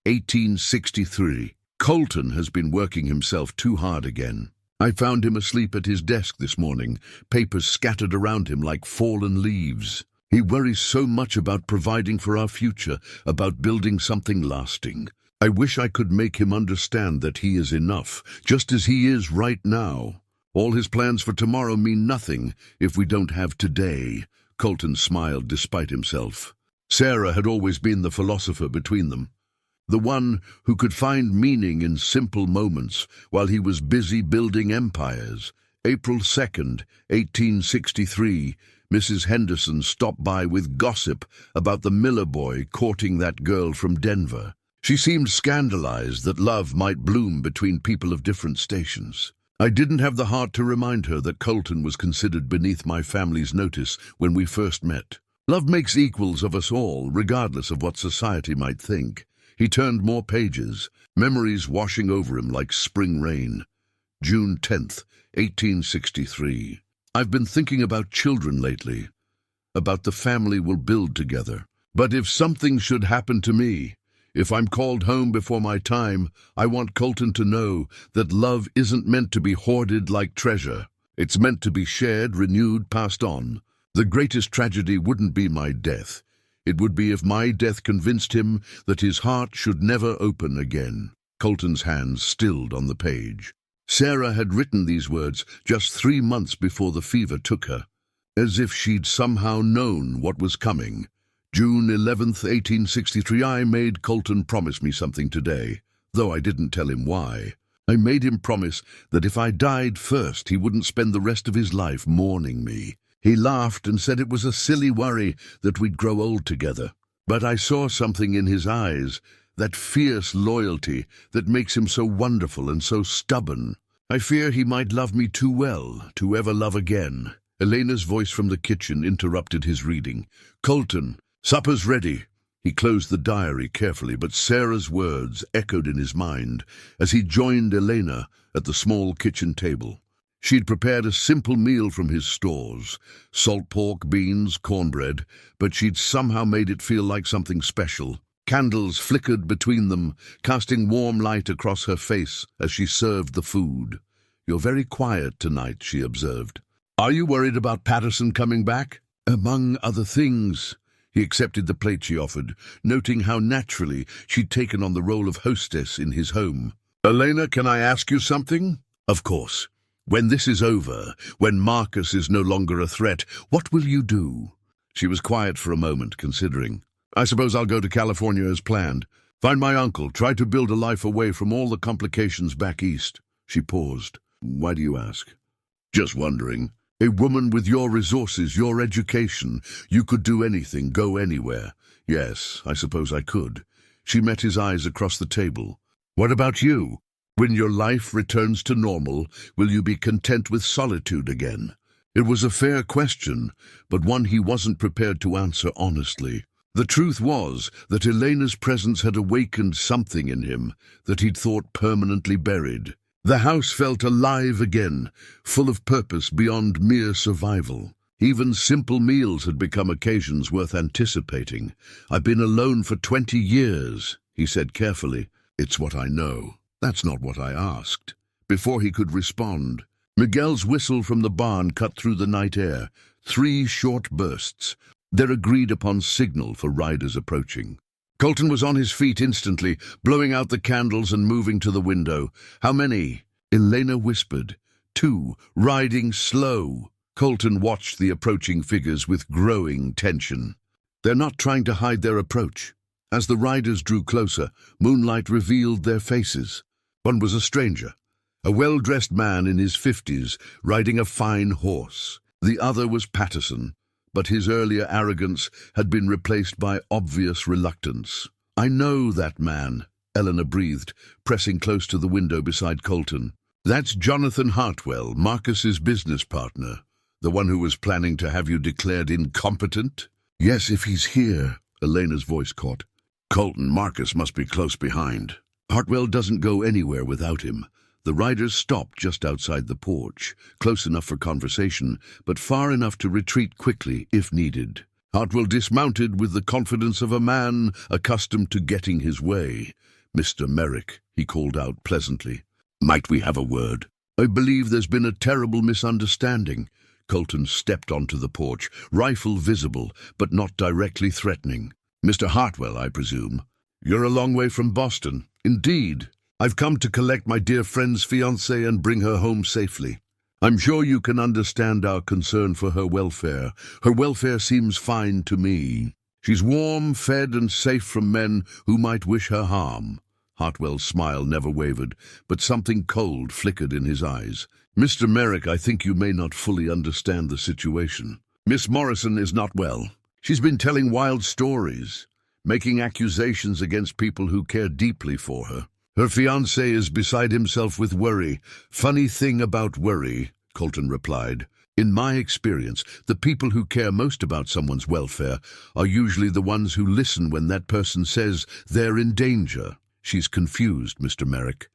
1863. Colton has been working himself too hard again. I found him asleep at his desk this morning, papers scattered around him like fallen leaves. He worries so much about providing for our future, about building something lasting. I wish I could make him understand that he is enough, just as he is right now. All his plans for tomorrow mean nothing if we don't have today. Colton smiled despite himself. Sarah had always been the philosopher between them, the one who could find meaning in simple moments while he was busy building empires. April 2nd, 1863, Mrs. Henderson stopped by with gossip about the Miller boy courting that girl from Denver. She seemed scandalized that love might bloom between people of different stations. I didn't have the heart to remind her that Colton was considered beneath my family's notice when we first met. Love makes equals of us all, regardless of what society might think. He turned more pages, memories washing over him like spring rain. June 10th, 1863. I've been thinking about children lately, about the family we'll build together. But if something should happen to me, if I'm called home before my time, I want Colton to know that love isn't meant to be hoarded like treasure. It's meant to be shared, renewed, passed on. The greatest tragedy wouldn't be my death. It would be if my death convinced him that his heart should never open again. Colton's hands stilled on the page. Sarah had written these words just 3 months before the fever took her, as if she'd somehow known what was coming. June 11th, 1863, I made Colton promise me something today, though I didn't tell him why. I made him promise that if I died first, he wouldn't spend the rest of his life mourning me. He laughed and said it was a silly worry that we'd grow old together. But I saw something in his eyes, that fierce loyalty that makes him so wonderful and so stubborn. I fear he might love me too well to ever love again. Elena's voice from the kitchen interrupted his reading. "Colton, supper's ready." He closed the diary carefully, but Sarah's words echoed in his mind as he joined Elena at the small kitchen table. She'd prepared a simple meal from his stores, salt pork, beans, cornbread, but she'd somehow made it feel like something special. Candles flickered between them, casting warm light across her face as she served the food. "You're very quiet tonight," she observed. "Are you worried about Patterson coming back?" "Among other things." He accepted the plate she offered, noting how naturally she'd taken on the role of hostess in his home. "Elena, can I ask you something?" "Of course. When this is over, when Marcus is no longer a threat, what will you do?" She was quiet for a moment, considering. "I suppose I'll go to California as planned. Find my uncle, try to build a life away from all the complications back east." She paused. "Why do you ask?" "Just wondering. A woman with your resources, your education, you could do anything, go anywhere." "Yes, I suppose I could." She met his eyes across the table. "What about you? When your life returns to normal, will you be content with solitude again?" It was a fair question, but one he wasn't prepared to answer honestly. The truth was that Elena's presence had awakened something in him that he'd thought permanently buried. The house felt alive again, full of purpose beyond mere survival. Even simple meals had become occasions worth anticipating. "I've been alone for 20 years, he said carefully. "It's what I know." "That's not what I asked." Before he could respond, Miguel's whistle from the barn cut through the night air. 3 short bursts, their agreed-upon signal for riders approaching. Colton was on his feet instantly, blowing out the candles and moving to the window. "How many?" Elena whispered. 2, riding slow. Colton watched the approaching figures with growing tension. They're not trying to hide their approach. As the riders drew closer, moonlight revealed their faces. One was a stranger, a well-dressed man in his 50s, riding a fine horse. The other was Patterson, but his earlier arrogance had been replaced by obvious reluctance. "I know that man," Eleanor breathed, pressing close to the window beside Colton. "That's Jonathan Hartwell, Marcus's business partner, the one who was planning to have you declared incompetent?" "Yes, if he's here," Elena's voice caught. "Colton, Marcus must be close behind." "Hartwell doesn't go anywhere without him." The riders stopped just outside the porch, close enough for conversation, but far enough to retreat quickly if needed. Hartwell dismounted with the confidence of a man accustomed to getting his way. "Mr. Merrick," he called out pleasantly. "Might we have a word?" "I believe there's been a terrible misunderstanding." Colton stepped onto the porch, rifle visible, but not directly threatening. "Mr. Hartwell, I presume. You're a long way from Boston." "Indeed. I've come to collect my dear friend's fiancée and bring her home safely. I'm sure you can understand our concern for her welfare. Her welfare seems fine to me. She's warm, fed, and safe from men who might wish her harm." Hartwell's smile never wavered, but something cold flickered in his eyes. "Mr. Merrick, I think you may not fully understand the situation. Miss Morrison is not well. She's been telling wild stories, making accusations against people who care deeply for her. Her fiancé is beside himself with worry." "Funny thing about worry," Colton replied. "In my experience, the people who care most about someone's welfare are usually the ones who listen when that person says they're in danger." "She's confused, Mr. Merrick,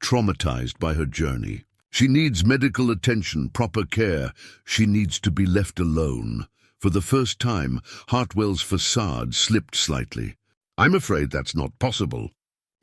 traumatized by her journey. She needs medical attention, proper care. She needs to be left alone." For the first time, Hartwell's facade slipped slightly. "I'm afraid that's not possible.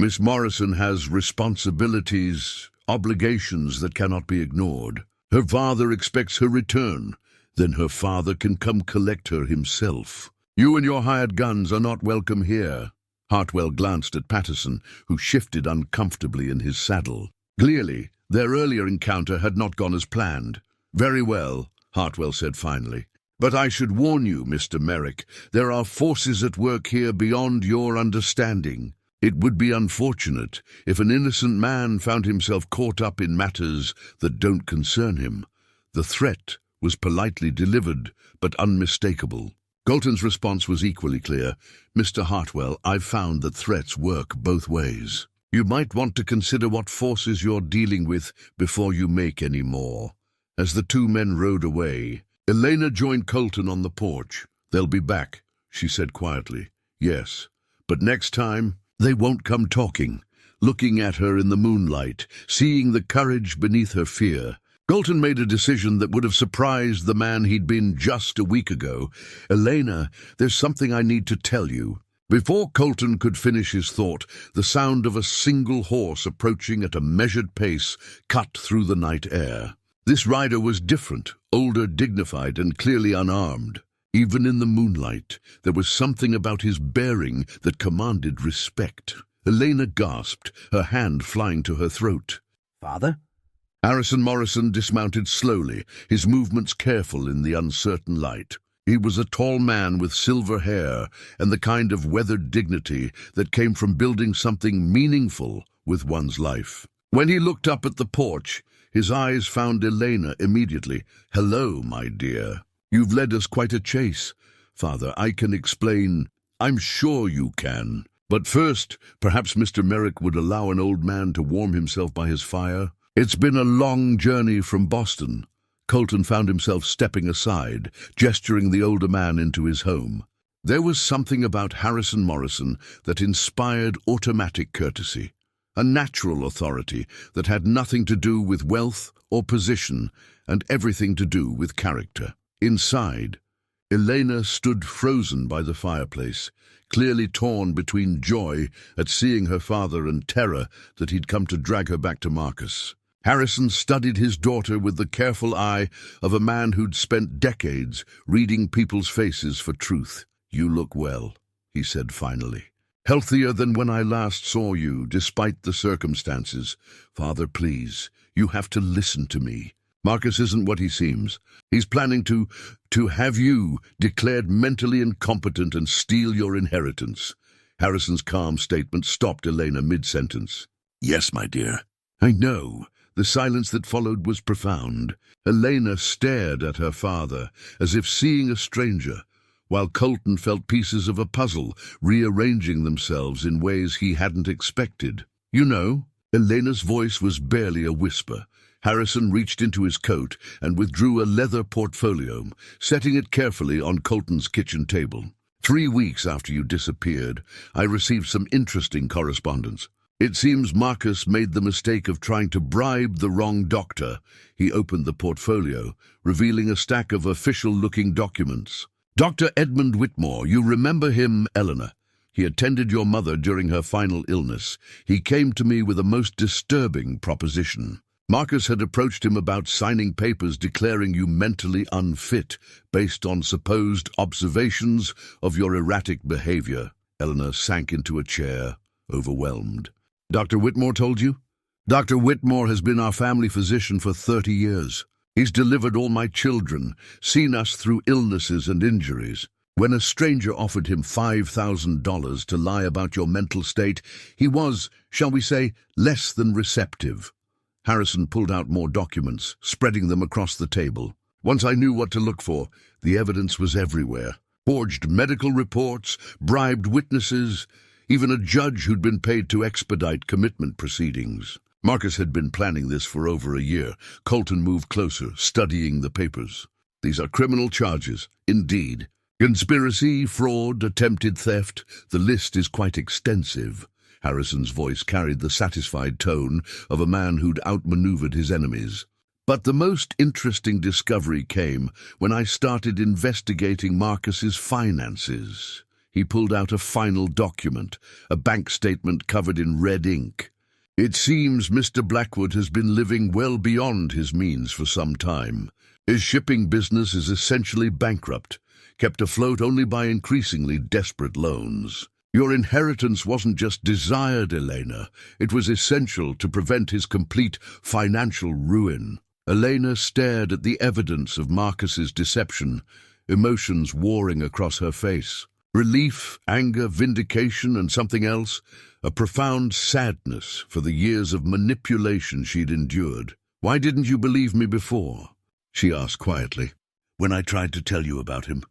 Miss Morrison has responsibilities, obligations that cannot be ignored. Her father expects her return. Then her father can come collect her himself. You and your hired guns are not welcome here." Hartwell glanced at Patterson, who shifted uncomfortably in his saddle. Clearly, their earlier encounter had not gone as planned. "Very well," Hartwell said finally. "But I should warn you, Mr. Merrick, there are forces at work here beyond your understanding. It would be unfortunate if an innocent man found himself caught up in matters that don't concern him." The threat was politely delivered, but unmistakable. Colton's response was equally clear. "Mr. Hartwell, I've found that threats work both ways. You might want to consider what forces you're dealing with before you make any more." As the 2 men rode away, Elena joined Colton on the porch. "They'll be back," she said quietly. "Yes, but next time, they won't come talking." Looking at her in the moonlight, seeing the courage beneath her fear, Colton made a decision that would have surprised the man he'd been just a week ago. "Elena, there's something I need to tell you." Before Colton could finish his thought, the sound of a single horse approaching at a measured pace cut through the night air. This rider was different, older, dignified, and clearly unarmed. Even in the moonlight, there was something about his bearing that commanded respect. Elena gasped, her hand flying to her throat. "Father?" Harrison Morrison dismounted slowly, his movements careful in the uncertain light. He was a tall man with silver hair and the kind of weathered dignity that came from building something meaningful with one's life. When he looked up at the porch, his eyes found Elena immediately. "Hello, my dear. You've led us quite a chase. Father, I can explain. I'm sure you can. But first, perhaps Mr. Merrick would allow an old man to warm himself by his fire. It's been a long journey from Boston." Colton found himself stepping aside, gesturing the older man into his home. There was something about Harrison Morrison that inspired automatic courtesy, a natural authority that had nothing to do with wealth or position and everything to do with character. Inside, Elena stood frozen by the fireplace, clearly torn between joy at seeing her father and terror that he'd come to drag her back to Marcus. Harrison studied his daughter with the careful eye of a man who'd spent decades reading people's faces for truth. "You look well," he said finally. "Healthier than when I last saw you, despite the circumstances. Father, please, you have to listen to me. Marcus isn't what he seems. He's planning to have you declared mentally incompetent and steal your inheritance." Harrison's calm statement stopped Elena mid-sentence. "Yes, my dear." "I know." The silence that followed was profound. Elena stared at her father, as if seeing a stranger, while Colton felt pieces of a puzzle rearranging themselves in ways he hadn't expected. "You know," Elena's voice was barely a whisper. Harrison reached into his coat and withdrew a leather portfolio, setting it carefully on Colton's kitchen table. 3 weeks after you disappeared, I received some interesting correspondence. It seems Marcus made the mistake of trying to bribe the wrong doctor." He opened the portfolio, revealing a stack of official-looking documents. "Dr. Edmund Whitmore, you remember him, Eleanor? He attended your mother during her final illness. He came to me with a most disturbing proposition. Marcus had approached him about signing papers declaring you mentally unfit based on supposed observations of your erratic behavior." Eleanor sank into a chair, overwhelmed. "Dr. Whitmore told you?" "Dr. Whitmore has been our family physician for 30 years. He's delivered all my children, seen us through illnesses and injuries. When a stranger offered him $5,000 to lie about your mental state, he was, shall we say, less than receptive." Harrison pulled out more documents, spreading them across the table. "Once I knew what to look for, the evidence was everywhere. Forged medical reports, bribed witnesses, even a judge who'd been paid to expedite commitment proceedings. Marcus had been planning this for over a year." Colton moved closer, studying the papers. "These are criminal charges, indeed. Conspiracy, fraud, attempted theft. The list is quite extensive." Harrison's voice carried the satisfied tone of a man who'd outmaneuvered his enemies. "But the most interesting discovery came when I started investigating Marcus's finances." He pulled out a final document, a bank statement covered in red ink. "It seems Mr. Blackwood has been living well beyond his means for some time. His shipping business is essentially bankrupt, kept afloat only by increasingly desperate loans. Your inheritance wasn't just desired, Elena. It was essential to prevent his complete financial ruin." Elena stared at the evidence of Marcus's deception, emotions warring across her face. Relief, anger, vindication, and something else, a profound sadness for the years of manipulation she'd endured. "Why didn't you believe me before?" she asked quietly, "when I tried to tell you about him."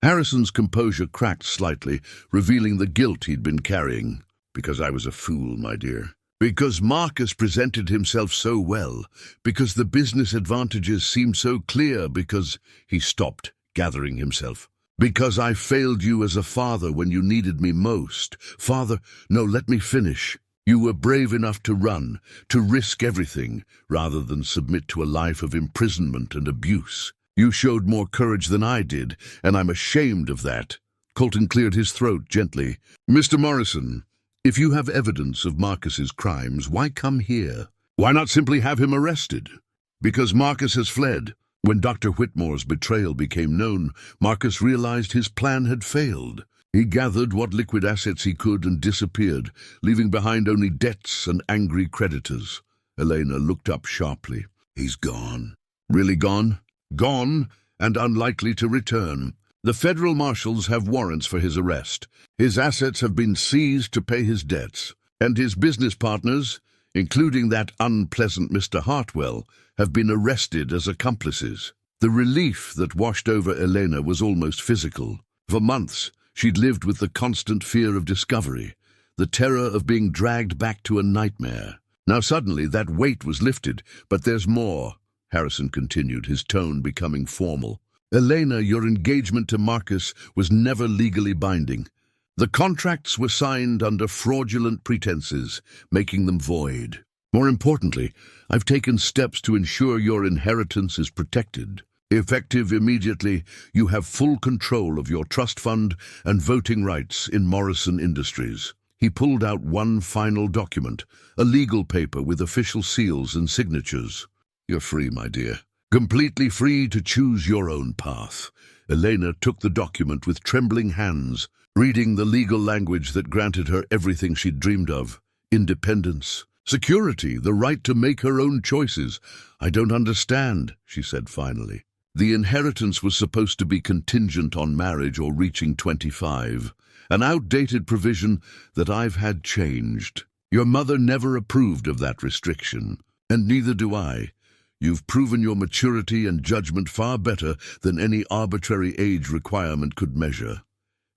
Harrison's composure cracked slightly, revealing the guilt he'd been carrying. "Because I was a fool, my dear. Because Marcus presented himself so well, because the business advantages seemed so clear, because he stopped gathering himself. Because I failed you as a father when you needed me most. Father, no, let me finish. You were brave enough to run, to risk everything, rather than submit to a life of imprisonment and abuse. You showed more courage than I did, and I'm ashamed of that. Colton cleared his throat gently. Mr. Morrison, if you have evidence of Marcus's crimes, why come here? Why not simply have him arrested? Because Marcus has fled. When Dr. Whitmore's betrayal became known, Marcus realized his plan had failed. He gathered what liquid assets he could and disappeared, leaving behind only debts and angry creditors. Elena looked up sharply. He's gone. Really gone? Gone, and unlikely to return. The federal marshals have warrants for his arrest. His assets have been seized to pay his debts, and his business partners, including that unpleasant Mr. Hartwell, have been arrested as accomplices. The relief that washed over Elena was almost physical. For months, she'd lived with the constant fear of discovery, the terror of being dragged back to a nightmare. Now suddenly that weight was lifted. But there's more, Harrison continued, his tone becoming formal. Elena, your engagement to Marcus was never legally binding. The contracts were signed under fraudulent pretenses, making them void. More importantly, I've taken steps to ensure your inheritance is protected. Effective immediately, you have full control of your trust fund and voting rights in Morrison Industries. He pulled out one final document, a legal paper with official seals and signatures. You're free, my dear. Completely free to choose your own path. Elena took the document with trembling hands, reading the legal language that granted her everything she'd dreamed of. Independence, security, the right to make her own choices. I don't understand, she said finally. The inheritance was supposed to be contingent on marriage or reaching 25, an outdated provision that I've had changed. Your mother never approved of that restriction, and neither do I. You've proven your maturity and judgment far better than any arbitrary age requirement could measure.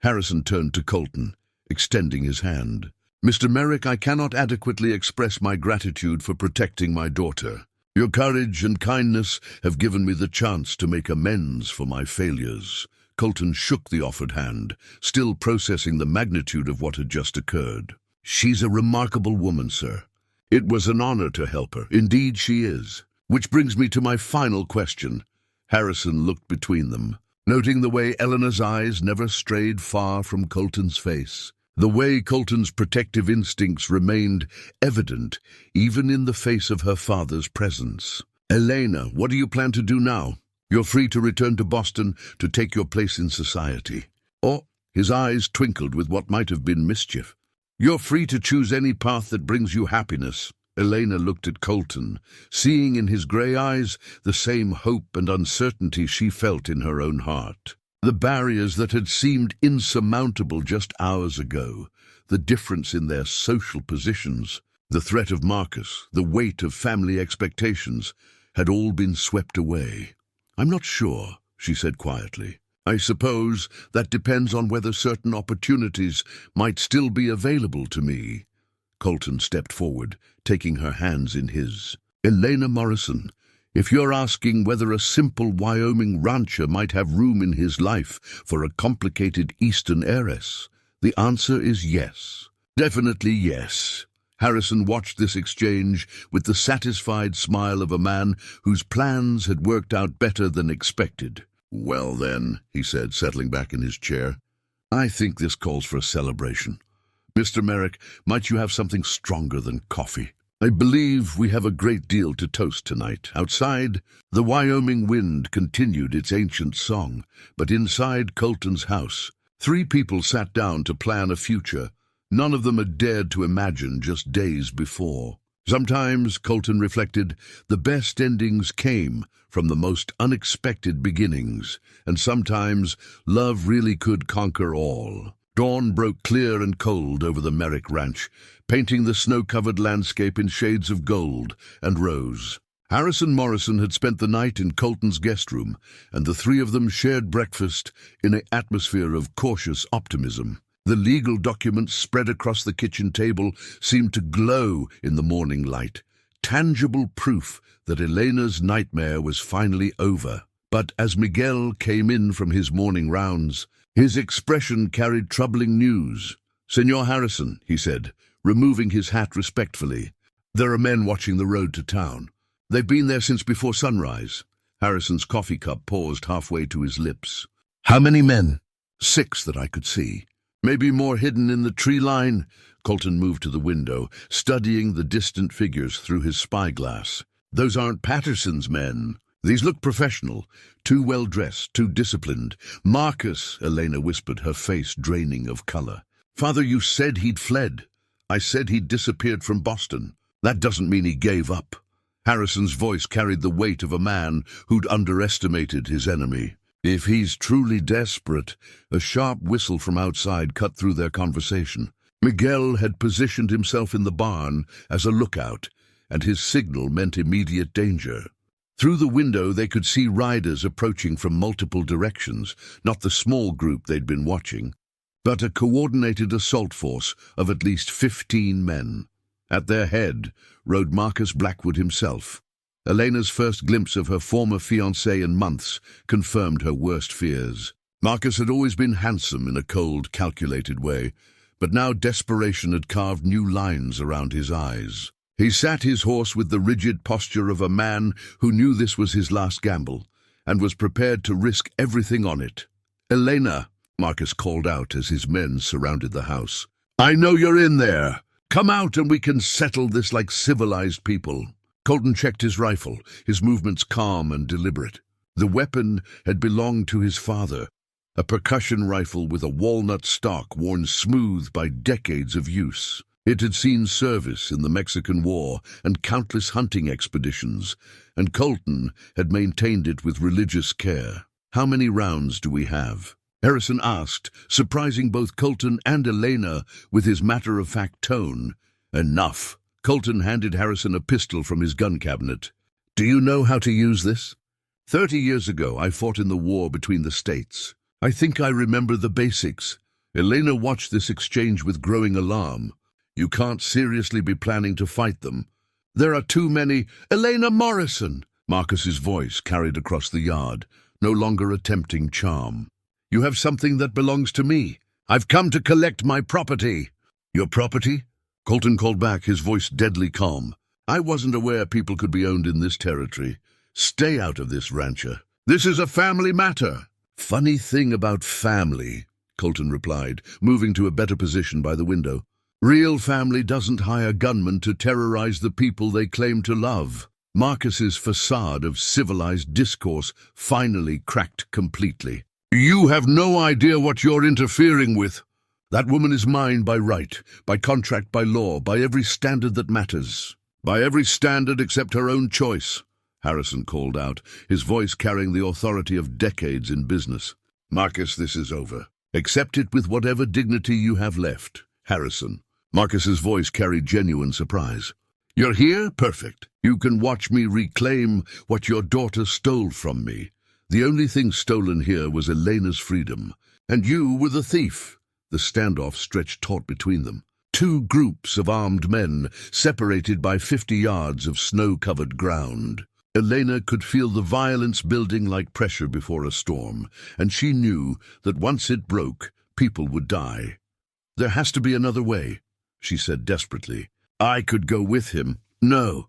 Harrison turned to Colton, extending his hand. Mr. Merrick, I cannot adequately express my gratitude for protecting my daughter. Your courage and kindness have given me the chance to make amends for my failures. Colton shook the offered hand, still processing the magnitude of what had just occurred. She's a remarkable woman, sir. It was an honor to help her. Indeed, she is. Which brings me to my final question. Harrison looked between them, noting the way Eleanor's eyes never strayed far from Colton's face, the way Colton's protective instincts remained evident even in the face of her father's presence. Elena, what do you plan to do now? You're free to return to Boston to take your place in society. Or, his eyes twinkled with what might have been mischief. You're free to choose any path that brings you happiness. Elena looked at Colton, seeing in his grey eyes the same hope and uncertainty she felt in her own heart. The barriers that had seemed insurmountable just hours ago, the difference in their social positions, the threat of Marcus, the weight of family expectations, had all been swept away. I'm not sure, she said quietly. I suppose that depends on whether certain opportunities might still be available to me. Colton stepped forward, taking her hands in his. Elena Morrison, if you're asking whether a simple Wyoming rancher might have room in his life for a complicated Eastern heiress, the answer is yes. Definitely yes. Harrison watched this exchange with the satisfied smile of a man whose plans had worked out better than expected. Well then, he said, settling back in his chair, I think this calls for a celebration. Mr. Merrick, might you have something stronger than coffee? I believe we have a great deal to toast tonight. Outside, the Wyoming wind continued its ancient song, but inside Colton's house, 3 people sat down to plan a future none of them had dared to imagine just days before. Sometimes, Colton reflected, the best endings came from the most unexpected beginnings, and sometimes love really could conquer all. Dawn broke clear and cold over the Merrick Ranch, painting the snow-covered landscape in shades of gold and rose. Harrison Morrison had spent the night in Colton's guest room, and the 3 of them shared breakfast in an atmosphere of cautious optimism. The legal documents spread across the kitchen table seemed to glow in the morning light, tangible proof that Elena's nightmare was finally over. But as Miguel came in from his morning rounds, his expression carried troubling news. "Senor Harrison," he said, removing his hat respectfully, "there are men watching the road to town. They've been there since before sunrise." Harrison's coffee cup paused halfway to his lips. "How many men?" "6 that I could see. Maybe more hidden in the tree line." Colton moved to the window, studying the distant figures through his spyglass. "Those aren't Patterson's men. These look professional, too well-dressed, too disciplined." "Marcus," Elena whispered, her face draining of color. "Father, you said he'd fled." "I said he'd disappeared from Boston. That doesn't mean he gave up." Harrison's voice carried the weight of a man who'd underestimated his enemy. "If he's truly desperate..." A sharp whistle from outside cut through their conversation. Miguel had positioned himself in the barn as a lookout, and his signal meant immediate danger. Through the window they could see riders approaching from multiple directions, not the small group they'd been watching, but a coordinated assault force of at least 15 men. At their head rode Marcus Blackwood himself. Elena's first glimpse of her former fiancé in months confirmed her worst fears. Marcus had always been handsome in a cold, calculated way, but now desperation had carved new lines around his eyes. He sat his horse with the rigid posture of a man who knew this was his last gamble, and was prepared to risk everything on it. "Elena," Marcus called out as his men surrounded the house. "I know you're in there. Come out and we can settle this like civilized people." Colton checked his rifle, his movements calm and deliberate. The weapon had belonged to his father, a percussion rifle with a walnut stock worn smooth by decades of use. It had seen service in the Mexican War and countless hunting expeditions, and Colton had maintained it with religious care. "How many rounds do we have?" Harrison asked, surprising both Colton and Elena with his matter-of-fact tone. "Enough." Colton handed Harrison a pistol from his gun cabinet. "Do you know how to use this?" 30 years ago, I fought in the war between the states. I think I remember the basics." Elena watched this exchange with growing alarm. "You can't seriously be planning to fight them. There are too many—" "Elena Morrison!" Marcus's voice carried across the yard, no longer attempting charm. "You have something that belongs to me. I've come to collect my property." "Your property?" Colton called back, his voice deadly calm. "I wasn't aware people could be owned in this territory. Stay out of this, rancher. This is a family matter." "Funny thing about family," Colton replied, moving to a better position by the window. "Real family doesn't hire gunmen to terrorize the people they claim to love." Marcus's facade of civilized discourse finally cracked completely. "You have no idea what you're interfering with. That woman is mine by right, by contract, by law, by every standard that matters. By every standard except her own choice," Harrison called out, his voice carrying the authority of decades in business. "Marcus, this is over. Accept it with whatever dignity you have left, Harrison." Marcus's voice carried genuine surprise. "You're here? Perfect. You can watch me reclaim what your daughter stole from me. The only thing stolen here was Elena's freedom, and you were the thief." The standoff stretched taut between them. Two groups of armed men, separated by 50 yards of snow-covered ground. Elena could feel the violence building like pressure before a storm, and she knew that once it broke, people would die. "There has to be another way," she said desperately. "I could go with him." "No."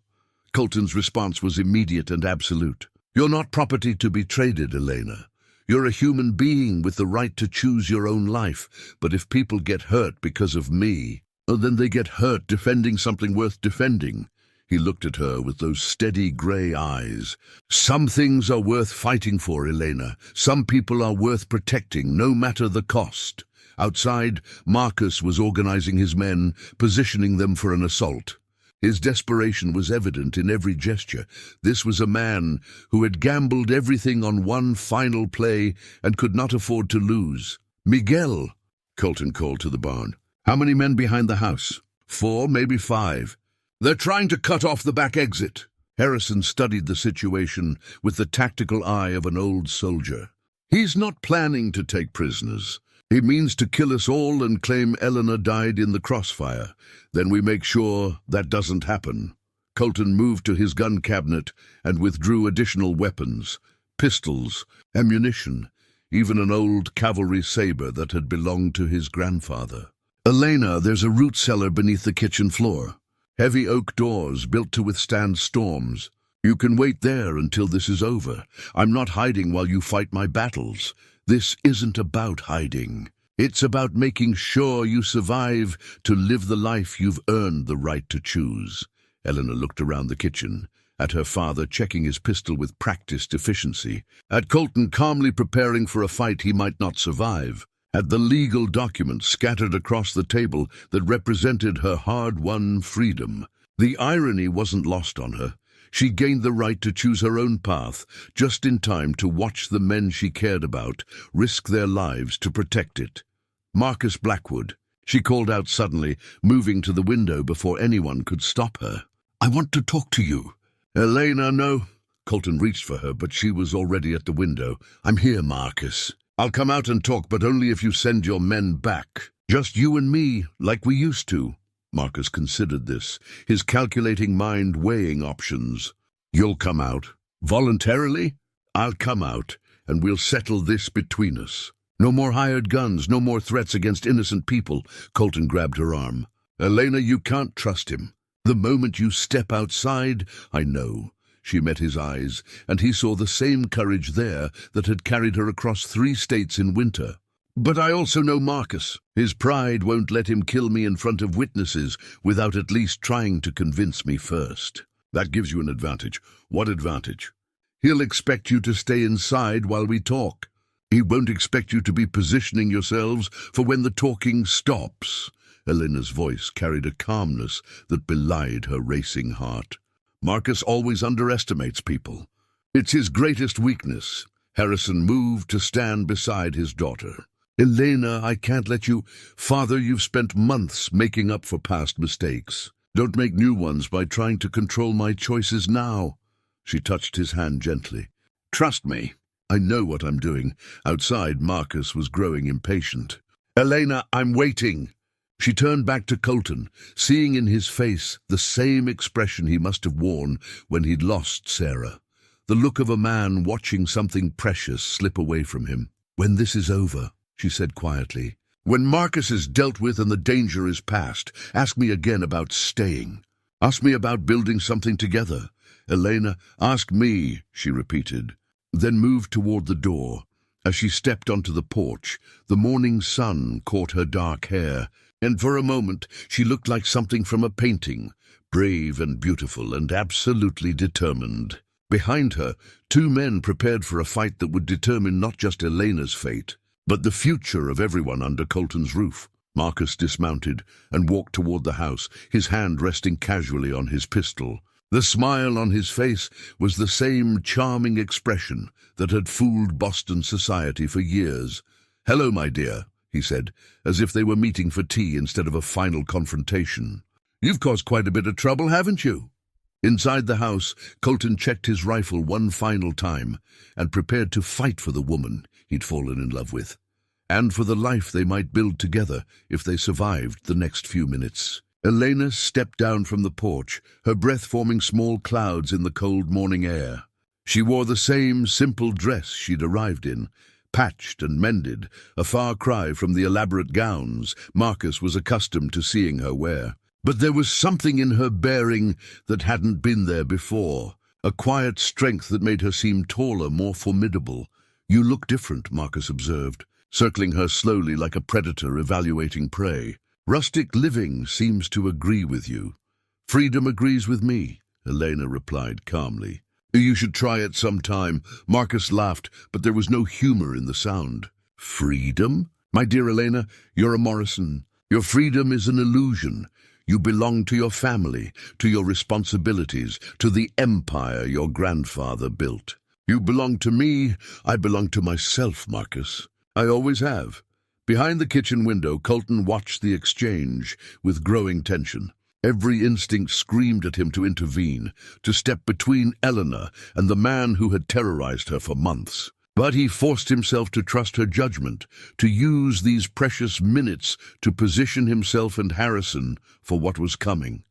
Colton's response was immediate and absolute. "You're not property to be traded, Elena. You're a human being with the right to choose your own life. But if people get hurt because of me, then they get hurt defending something worth defending." He looked at her with those steady gray eyes. "Some things are worth fighting for, Elena. Some people are worth protecting, no matter the cost." Outside, Marcus was organizing his men, positioning them for an assault. His desperation was evident in every gesture. This was a man who had gambled everything on one final play and could not afford to lose. "Miguel," Colton called to the barn. "How many men behind the house?" 4, maybe 5. "They're trying to cut off the back exit." Harrison studied the situation with the tactical eye of an old soldier. "He's not planning to take prisoners. He means to kill us all and claim Eleanor died in the crossfire. Then we make sure that doesn't happen." Colton moved to his gun cabinet and withdrew additional weapons, pistols, ammunition, even an old cavalry saber that had belonged to his grandfather. "Elena, there's a root cellar beneath the kitchen floor. Heavy oak doors built to withstand storms. You can wait there until this is over. I'm not hiding while you fight my battles. This isn't about hiding. It's about making sure you survive to live the life you've earned the right to choose." Eleanor looked around the kitchen, at her father checking his pistol with practiced efficiency, at Colton calmly preparing for a fight he might not survive, at the legal documents scattered across the table that represented her hard-won freedom. The irony wasn't lost on her. She gained the right to choose her own path, just in time to watch the men she cared about risk their lives to protect it. "Marcus Blackwood," she called out suddenly, moving to the window before anyone could stop her. "I want to talk to you." "Elena, no." Colton reached for her, but she was already at the window. "I'm here, Marcus. I'll come out and talk, but only if you send your men back. Just you and me, like we used to." Marcus considered this, his calculating mind weighing options. "You'll come out? Voluntarily?" "I'll come out, and we'll settle this between us. No more hired guns, no more threats against innocent people." Colton grabbed her arm. "Elena, you can't trust him. The moment you step outside, I know." She met his eyes, and he saw the same courage there that had carried her across 3 states in winter. "But I also know Marcus. His pride won't let him kill me in front of witnesses without at least trying to convince me first." "That gives you an advantage." "What advantage?" "He'll expect you to stay inside while we talk. He won't expect you to be positioning yourselves for when the talking stops." Elena's voice carried a calmness that belied her racing heart. "Marcus always underestimates people. It's his greatest weakness." Harrison moved to stand beside his daughter. "Elena, I can't let you—" "Father, you've spent months making up for past mistakes. Don't make new ones by trying to control my choices now." She touched his hand gently. "Trust me. I know what I'm doing." Outside, Marcus was growing impatient. "Elena, I'm waiting." She turned back to Colton, seeing in his face the same expression he must have worn when he'd lost Sarah, the look of a man watching something precious slip away from him. "When this is over," she said quietly, "when Marcus is dealt with and the danger is past, ask me again about staying. Ask me about building something together. Elena, ask me," she repeated, then moved toward the door. As she stepped onto the porch, the morning sun caught her dark hair, and for a moment she looked like something from a painting, brave and beautiful and absolutely determined. Behind her, 2 men prepared for a fight that would determine not just Elena's fate, but the future of everyone under Colton's roof. Marcus dismounted and walked toward the house, his hand resting casually on his pistol. The smile on his face was the same charming expression that had fooled Boston society for years. "Hello, my dear," he said, as if they were meeting for tea instead of a final confrontation. "You've caused quite a bit of trouble, haven't you?" Inside the house, Colton checked his rifle one final time and prepared to fight for the woman he'd fallen in love with, and for the life they might build together if they survived the next few minutes. Elena stepped down from the porch, her breath forming small clouds in the cold morning air. She wore the same simple dress she'd arrived in, patched and mended, a far cry from the elaborate gowns Marcus was accustomed to seeing her wear. But there was something in her bearing that hadn't been there before, a quiet strength that made her seem taller, more formidable. "You look different," Marcus observed, circling her slowly like a predator evaluating prey. "Rustic living seems to agree with you." "Freedom agrees with me," Elena replied calmly. "You should try it sometime." Marcus laughed, but there was no humor in the sound. "Freedom? My dear Elena, you're a Morrison. Your freedom is an illusion. You belong to your family, to your responsibilities, to the empire your grandfather built. You belong to me, I belong to myself, Marcus. I always have." Behind the kitchen window, Colton watched the exchange with growing tension. Every instinct screamed at him to intervene, to step between Eleanor and the man who had terrorized her for months. But he forced himself to trust her judgment, to use these precious minutes to position himself and Harrison for what was coming.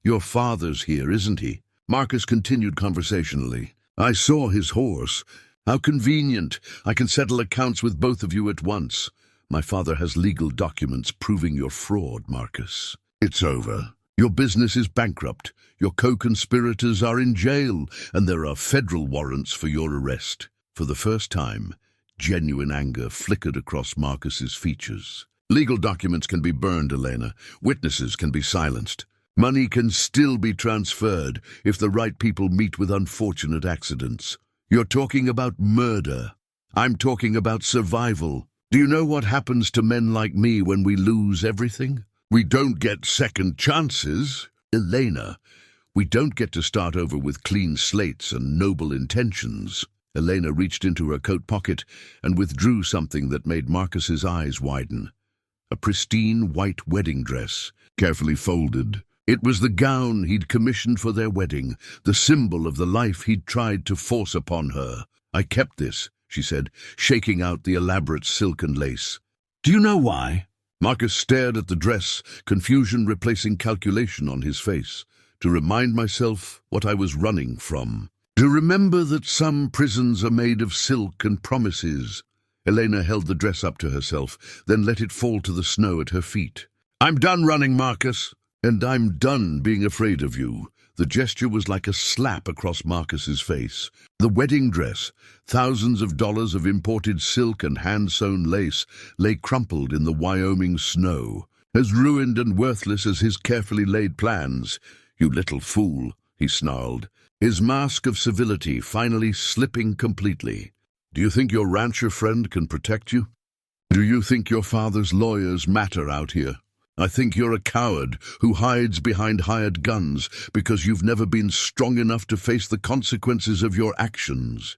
"Your father's here, isn't he?" Marcus continued conversationally. "I saw his horse. How convenient. I can settle accounts with both of you at once. My father has legal documents proving your fraud, Marcus. It's over. Your business is bankrupt. Your co-conspirators are in jail, and there are federal warrants for your arrest." For the first time, genuine anger flickered across Marcus's features. "Legal documents can be burned, Elena. Witnesses can be silenced. Money can still be transferred if the right people meet with unfortunate accidents. You're talking about murder. I'm talking about survival. Do you know what happens to men like me when we lose everything? We don't get second chances. Elena, we don't get to start over with clean slates and noble intentions." Elena reached into her coat pocket and withdrew something that made Marcus's eyes widen. A pristine white wedding dress, carefully folded. It was the gown he'd commissioned for their wedding, the symbol of the life he'd tried to force upon her. "I kept this," she said, shaking out the elaborate silk and lace. "Do you know why?" Marcus stared at the dress, confusion replacing calculation on his face. "To remind myself what I was running from. To remember that some prisons are made of silk and promises." Elena held the dress up to herself, then let it fall to the snow at her feet. "I'm done running, Marcus. And I'm done being afraid of you." The gesture was like a slap across Marcus's face. The wedding dress, thousands of dollars of imported silk and hand-sewn lace, lay crumpled in the Wyoming snow, as ruined and worthless as his carefully laid plans. "You little fool," he snarled, his mask of civility finally slipping completely. "Do you think your rancher friend can protect you? Do you think your father's lawyers matter out here? I think you're a coward who hides behind hired guns because you've never been strong enough to face the consequences of your actions."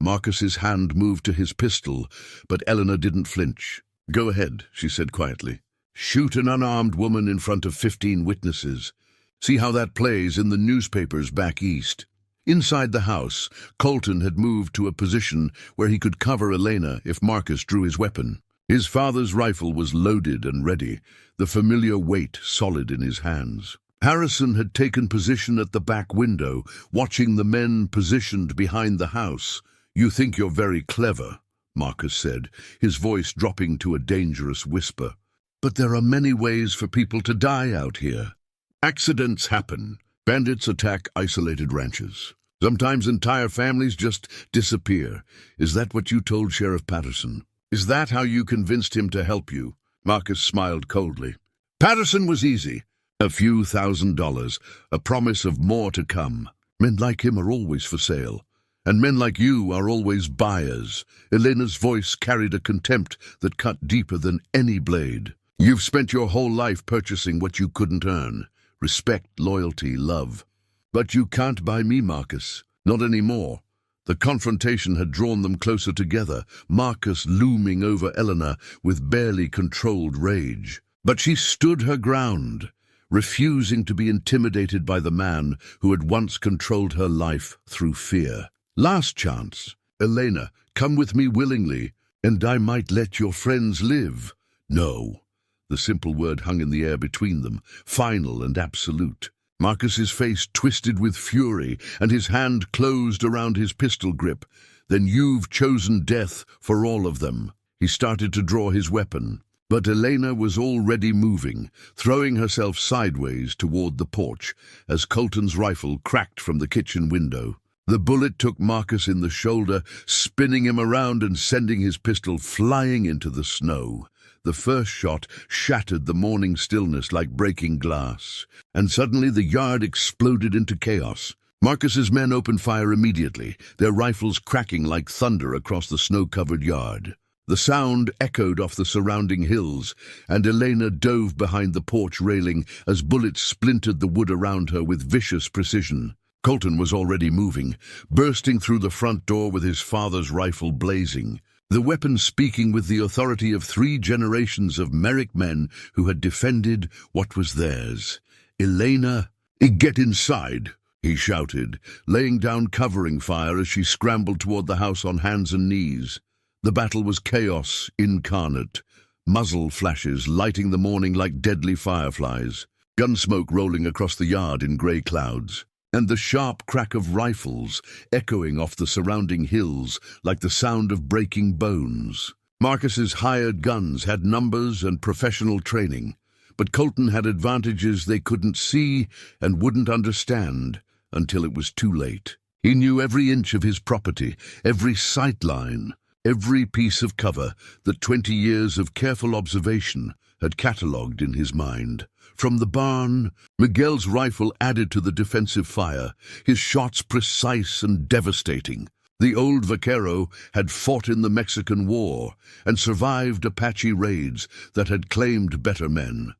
Marcus's hand moved to his pistol, but Eleanor didn't flinch. "Go ahead," she said quietly. "Shoot an unarmed woman in front of 15 witnesses. See how that plays in the newspapers back east." Inside the house, Colton had moved to a position where he could cover Elena if Marcus drew his weapon. His father's rifle was loaded and ready, the familiar weight solid in his hands. Harrison had taken position at the back window, watching the men positioned behind the house. "You think you're very clever," Marcus said, his voice dropping to a dangerous whisper. "But there are many ways for people to die out here. Accidents happen. Bandits attack isolated ranches. Sometimes entire families just disappear. Is that what you told Sheriff Patterson? Is that how you convinced him to help you?" Marcus smiled coldly. "Patterson was easy. A few $1,000s, a promise of more to come. Men like him are always for sale. And men like you are always buyers." Elena's voice carried a contempt that cut deeper than any blade. "You've spent your whole life purchasing what you couldn't earn. Respect, loyalty, love. But you can't buy me, Marcus. Not anymore." The confrontation had drawn them closer together, Marcus looming over Eleanor with barely controlled rage. But she stood her ground, refusing to be intimidated by the man who had once controlled her life through fear. "Last chance. Elena, come with me willingly, and I might let your friends live." "No." The simple word hung in the air between them, final and absolute. Marcus's face twisted with fury, and his hand closed around his pistol grip. "Then you've chosen death for all of them." He started to draw his weapon, but Elena was already moving, throwing herself sideways toward the porch as Colton's rifle cracked from the kitchen window. The bullet took Marcus in the shoulder, spinning him around and sending his pistol flying into the snow. The first shot shattered the morning stillness like breaking glass, and suddenly the yard exploded into chaos. Marcus's men opened fire immediately, their rifles cracking like thunder across the snow-covered yard. The sound echoed off the surrounding hills, and Elena dove behind the porch railing as bullets splintered the wood around her with vicious precision. Colton was already moving, bursting through the front door with his father's rifle blazing. The weapon speaking with the authority of 3 generations of Merrick men who had defended what was theirs. "Elena, get inside," he shouted, laying down covering fire as she scrambled toward the house on hands and knees. The battle was chaos incarnate, muzzle flashes lighting the morning like deadly fireflies, gunsmoke rolling across the yard in grey clouds, and the sharp crack of rifles echoing off the surrounding hills like the sound of breaking bones. Marcus's hired guns had numbers and professional training, but Colton had advantages they couldn't see and wouldn't understand until it was too late. He knew every inch of his property, every sight line, every piece of cover that 20 years of careful observation had catalogued in his mind. From the barn, Miguel's rifle added to the defensive fire, his shots precise and devastating. The old vaquero had fought in the Mexican War and survived Apache raids that had claimed better men.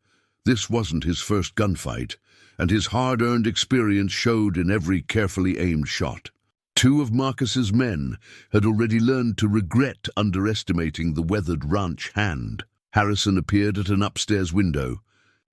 This wasn't his first gunfight, and his hard-earned experience showed in every carefully aimed shot. 2 of Marcus's men had already learned to regret underestimating the weathered ranch hand. Harrison appeared at an upstairs window,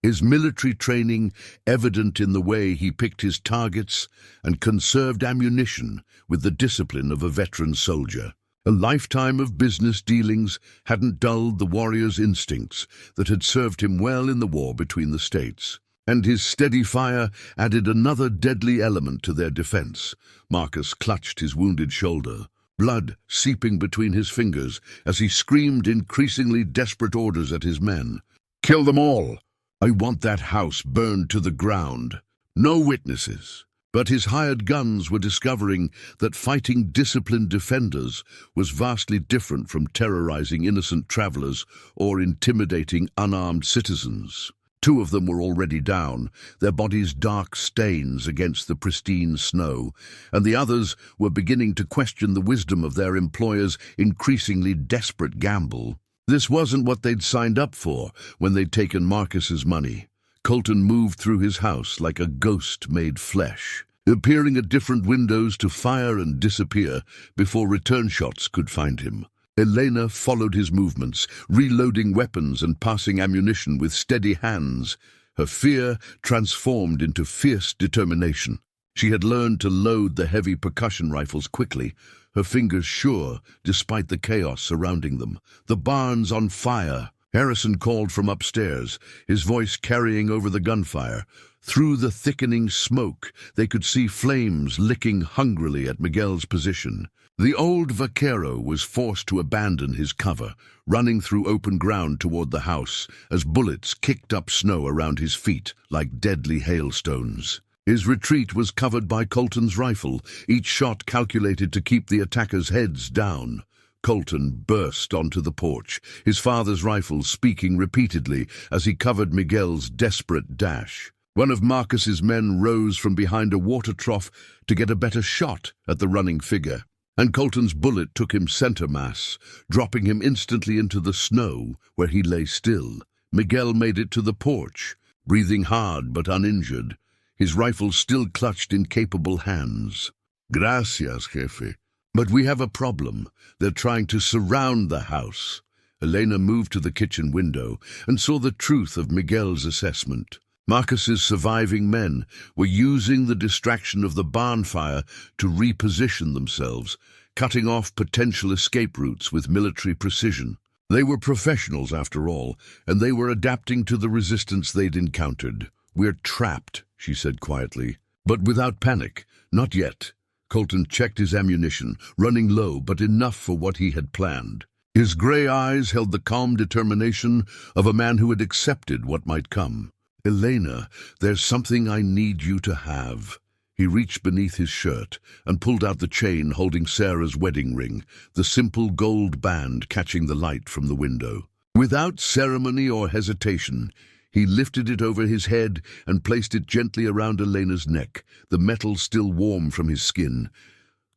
his military training evident in the way he picked his targets and conserved ammunition with the discipline of a veteran soldier. A lifetime of business dealings hadn't dulled the warrior's instincts that had served him well in the war between the states, and his steady fire added another deadly element to their defense. Marcus clutched his wounded shoulder, blood seeping between his fingers as he screamed increasingly desperate orders at his men. "Kill them all! I want that house burned to the ground. No witnesses." But his hired guns were discovering that fighting disciplined defenders was vastly different from terrorizing innocent travelers or intimidating unarmed citizens. 2 of them were already down, their bodies dark stains against the pristine snow, and the others were beginning to question the wisdom of their employer's increasingly desperate gamble. This wasn't what they'd signed up for when they'd taken Marcus's money. Colton moved through his house like a ghost made flesh, appearing at different windows to fire and disappear before return shots could find him. Elena followed his movements, reloading weapons and passing ammunition with steady hands, her fear transformed into fierce determination. She had learned to load the heavy percussion rifles quickly, her fingers sure despite the chaos surrounding them. The barn's on fire. Harrison called from upstairs, his voice carrying over the gunfire. Through the thickening smoke, they could see flames licking hungrily at Miguel's position. The old vaquero was forced to abandon his cover, running through open ground toward the house as bullets kicked up snow around his feet like deadly hailstones. His retreat was covered by Colton's rifle, each shot calculated to keep the attackers' heads down. Colton burst onto the porch, his father's rifle speaking repeatedly as he covered Miguel's desperate dash. One of Marcus's men rose from behind a water trough to get a better shot at the running figure, and Colton's bullet took him center mass, dropping him instantly into the snow where he lay still. Miguel made it to the porch, breathing hard but uninjured, his rifle still clutched in capable hands. "Gracias, jefe. But we have a problem. They're trying to surround the house." Elena moved to the kitchen window and saw the truth of Miguel's assessment. Marcus's surviving men were using the distraction of the barn fire to reposition themselves, cutting off potential escape routes with military precision. They were professionals, after all, and they were adapting to the resistance they'd encountered. "We're trapped," she said quietly, but without panic. Not yet. Colton checked his ammunition, running low but enough for what he had planned. His gray eyes held the calm determination of a man who had accepted what might come. "Elena, there's something I need you to have." He reached beneath his shirt and pulled out the chain holding Sarah's wedding ring, the simple gold band catching the light from the window. Without ceremony or hesitation, he lifted it over his head and placed it gently around Elena's neck, the metal still warm from his skin.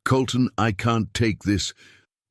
"Colton, I can't take this.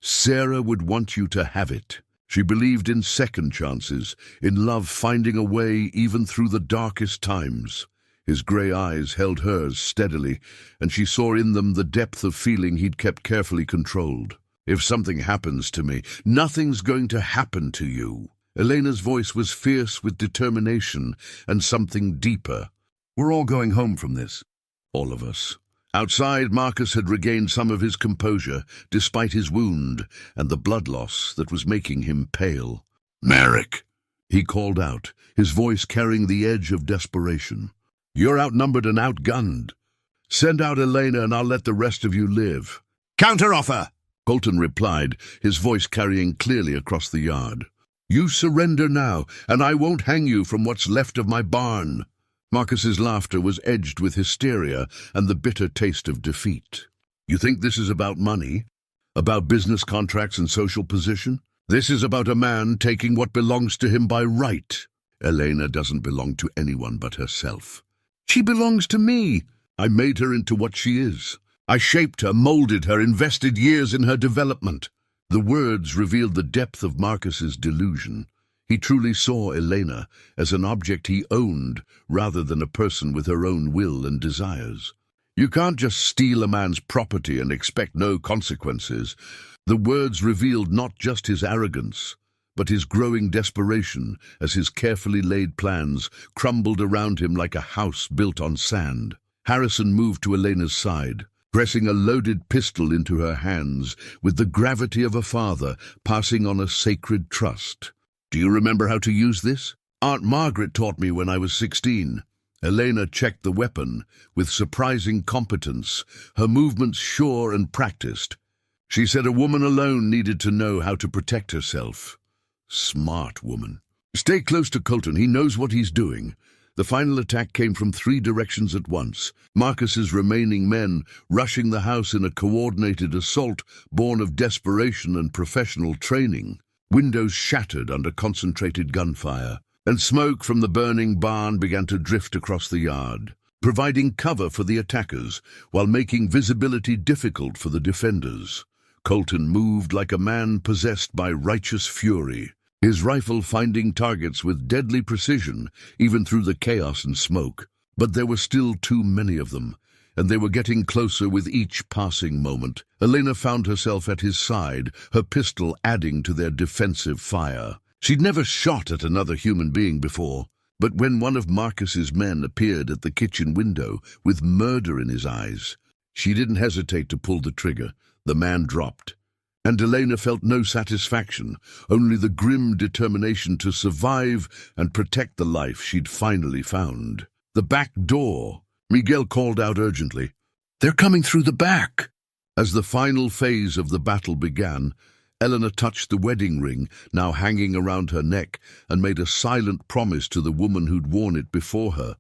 Sarah would want you to have it." She believed in second chances, in love finding a way even through the darkest times. His grey eyes held hers steadily, and she saw in them the depth of feeling he'd kept carefully controlled. "If something happens to me, nothing's going to happen to you." Elena's voice was fierce with determination and something deeper. "We're all going home from this. All of us. Outside, Marcus had regained some of his composure, despite his wound and the blood loss that was making him pale. "Merrick," he called out, his voice carrying the edge of desperation. "You're outnumbered and outgunned. Send out Elena and I'll let the rest of you live." "Counteroffer," Colton replied, his voice carrying clearly across the yard. "You surrender now, and I won't hang you from what's left of my barn." Marcus's laughter was edged with hysteria and the bitter taste of defeat. "You think this is about money? About business contracts and social position? This is about a man taking what belongs to him by right. Elena doesn't belong to anyone but herself. She belongs to me. I made her into what she is. I shaped her, molded her, invested years in her development." The words revealed the depth of Marcus's delusion. He truly saw Elena as an object he owned rather than a person with her own will and desires. "You can't just steal a man's property and expect no consequences." The words revealed not just his arrogance, but his growing desperation as his carefully laid plans crumbled around him like a house built on sand. Harrison moved to Elena's side, pressing a loaded pistol into her hands with the gravity of a father passing on a sacred trust. "Do you remember how to use this? Aunt Margaret taught me when I was 16. Elena checked the weapon with surprising competence, her movements sure and practiced. She said a woman alone needed to know how to protect herself. Smart woman. Stay close to Colton, he knows what he's doing." The final attack came from 3 directions at once, Marcus's remaining men rushing the house in a coordinated assault born of desperation and professional training. Windows shattered under concentrated gunfire, and smoke from the burning barn began to drift across the yard, providing cover for the attackers while making visibility difficult for the defenders. Colton moved like a man possessed by righteous fury, his rifle finding targets with deadly precision even through the chaos and smoke. But there were still too many of them, and they were getting closer with each passing moment. Elena found herself at his side, her pistol adding to their defensive fire. She'd never shot at another human being before, but when one of Marcus's men appeared at the kitchen window with murder in his eyes, she didn't hesitate to pull the trigger. The man dropped, and Elena felt no satisfaction, only the grim determination to survive and protect the life she'd finally found. "The back door," Miguel called out urgently. "They're coming through the back." As the final phase of the battle began, Elena touched the wedding ring, now hanging around her neck, and made a silent promise to the woman who'd worn it before her.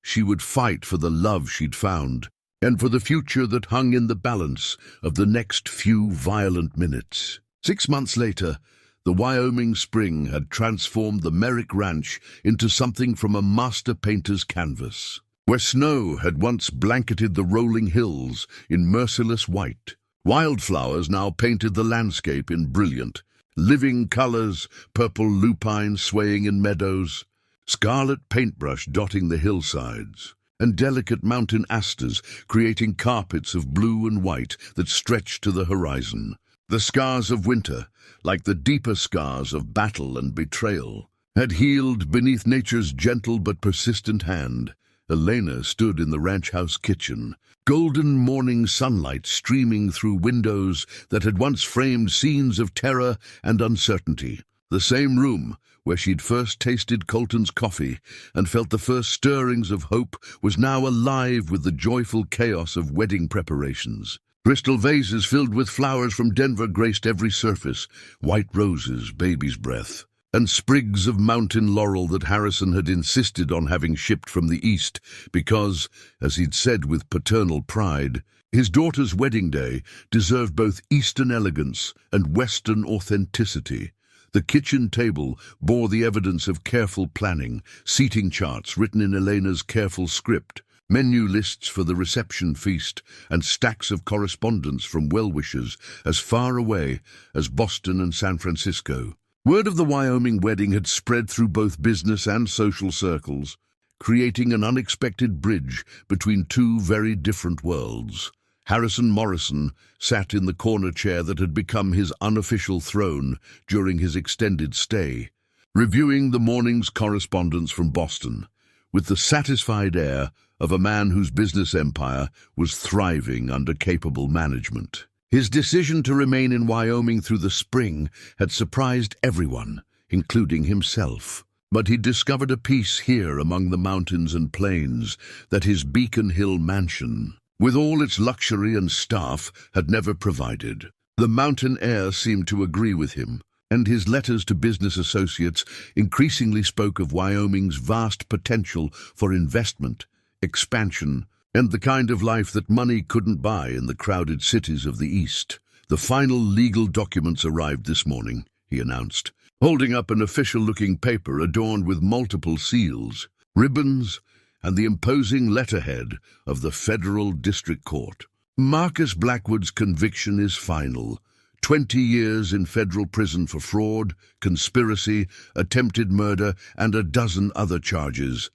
She would fight for the love she'd found, and for the future that hung in the balance of the next few violent minutes. 6 months later, the Wyoming spring had transformed the Merrick Ranch into something from a master painter's canvas. Where snow had once blanketed the rolling hills in merciless white, wildflowers now painted the landscape in brilliant, living colors, purple lupine swaying in meadows, scarlet paintbrush dotting the hillsides, and delicate mountain asters creating carpets of blue and white that stretched to the horizon. The scars of winter, like the deeper scars of battle and betrayal, had healed beneath nature's gentle but persistent hand. Elena stood in the ranch house kitchen, golden morning sunlight streaming through windows that had once framed scenes of terror and uncertainty. The same room where she'd first tasted Colton's coffee and felt the first stirrings of hope was now alive with the joyful chaos of wedding preparations. Crystal vases filled with flowers from Denver graced every surface, white roses, baby's breath, and sprigs of mountain laurel that Harrison had insisted on having shipped from the east because, as he'd said with paternal pride, his daughter's wedding day deserved both Eastern elegance and Western authenticity. The kitchen table bore the evidence of careful planning, seating charts written in Elena's careful script, menu lists for the reception feast, and stacks of correspondence from well-wishers as far away as Boston and San Francisco. Word of the Wyoming wedding had spread through both business and social circles, creating an unexpected bridge between 2 very different worlds. Harrison Morrison sat in the corner chair that had become his unofficial throne during his extended stay, reviewing the morning's correspondence from Boston, with the satisfied air of a man whose business empire was thriving under capable management. His decision to remain in Wyoming through the spring had surprised everyone, including himself. But he discovered a peace here among the mountains and plains that his Beacon Hill mansion, with all its luxury and staff, had never provided. The mountain air seemed to agree with him, and his letters to business associates increasingly spoke of Wyoming's vast potential for investment, expansion, and the kind of life that money couldn't buy in the crowded cities of the East. "The final legal documents arrived this morning," he announced, holding up an official-looking paper adorned with multiple seals, ribbons, and the imposing letterhead of the Federal District Court. "Marcus Blackwood's conviction is final. 20 years in federal prison for fraud, conspiracy, attempted murder, and a dozen other charges.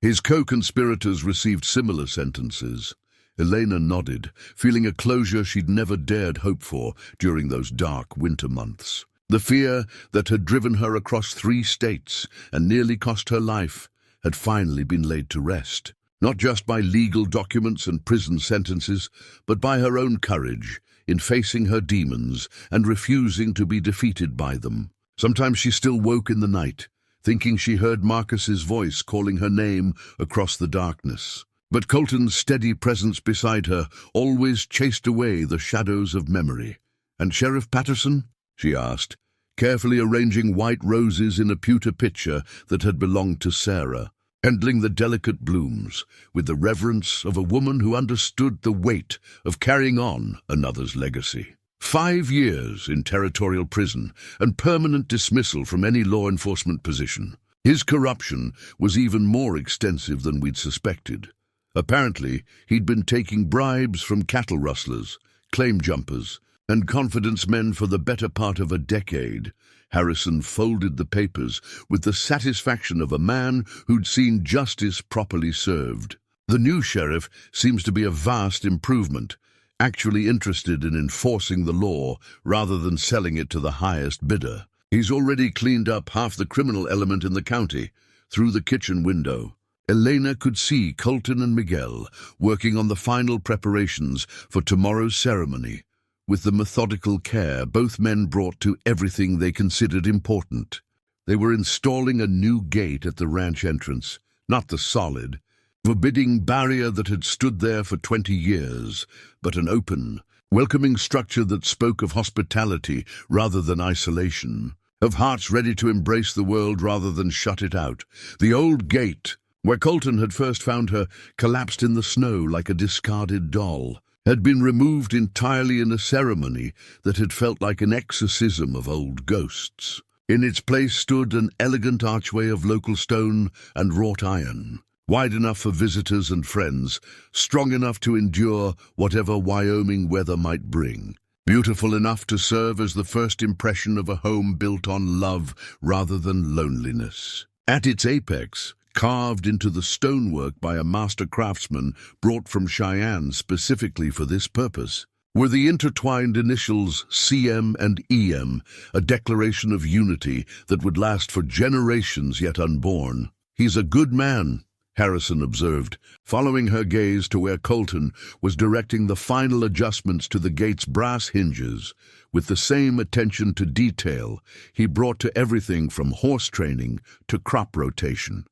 His co-conspirators received similar sentences." Elena nodded, feeling a closure she'd never dared hope for during those dark winter months. The fear that had driven her across 3 states and nearly cost her life had finally been laid to rest, not just by legal documents and prison sentences, but by her own courage in facing her demons and refusing to be defeated by them. Sometimes she still woke in the night, thinking she heard Marcus's voice calling her name across the darkness. But Colton's steady presence beside her always chased away the shadows of memory. "And Sheriff Patterson?" she asked, carefully arranging white roses in a pewter pitcher that had belonged to Sarah, handling the delicate blooms with the reverence of a woman who understood the weight of carrying on another's legacy. 5 years in territorial prison and permanent dismissal from any law enforcement position. His corruption was even more extensive than we'd suspected. Apparently, he'd been taking bribes from cattle rustlers, claim jumpers, and confidence men for the better part of a decade. Harrison folded the papers with the satisfaction of a man who'd seen justice properly served. "The new sheriff seems to be a vast improvement, actually interested in enforcing the law rather than selling it to the highest bidder. He's already cleaned up half the criminal element in the county through the kitchen window." Elena could see Colton and Miguel working on the final preparations for tomorrow's ceremony, with the methodical care both men brought to everything they considered important. They were installing a new gate at the ranch entrance, not the solid, forbidding barrier that had stood there for 20 years, but an open, welcoming structure that spoke of hospitality rather than isolation, of hearts ready to embrace the world rather than shut it out. The old gate, where Colton had first found her collapsed in the snow like a discarded doll, had been removed entirely in a ceremony that had felt like an exorcism of old ghosts. In its place stood an elegant archway of local stone and wrought iron, wide enough for visitors and friends, strong enough to endure whatever Wyoming weather might bring, beautiful enough to serve as the first impression of a home built on love rather than loneliness. At its apex, carved into the stonework by a master craftsman brought from Cheyenne specifically for this purpose, were the intertwined initials CM and EM, a declaration of unity that would last for generations yet unborn. "He's a good man," Harrison observed, following her gaze to where Colton was directing the final adjustments to the gate's brass hinges, with the same attention to detail he brought to everything from horse training to crop rotation.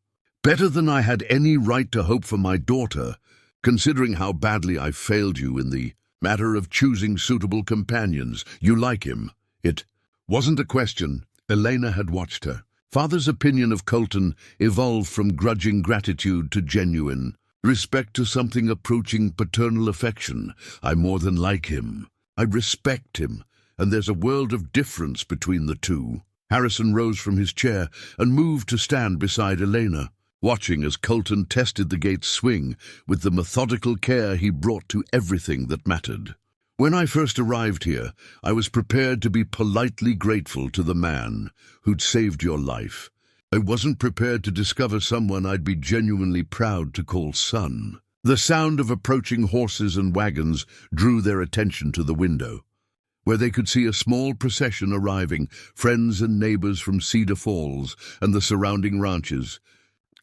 "Better than I had any right to hope for my daughter, considering how badly I failed you in the matter of choosing suitable companions. You like him." It wasn't a question. Elena had watched her. Father's opinion of Colton evolved from grudging gratitude to genuine respect to something approaching paternal affection. "I more than like him. I respect him, and there's a world of difference between the two." Harrison rose from his chair and moved to stand beside Elena, watching as Colton tested the gate's swing with the methodical care he brought to everything that mattered. "When I first arrived here, I was prepared to be politely grateful to the man who'd saved your life. I wasn't prepared to discover someone I'd be genuinely proud to call son." The sound of approaching horses and wagons drew their attention to the window, where they could see a small procession arriving, friends and neighbors from Cedar Falls and the surrounding ranches.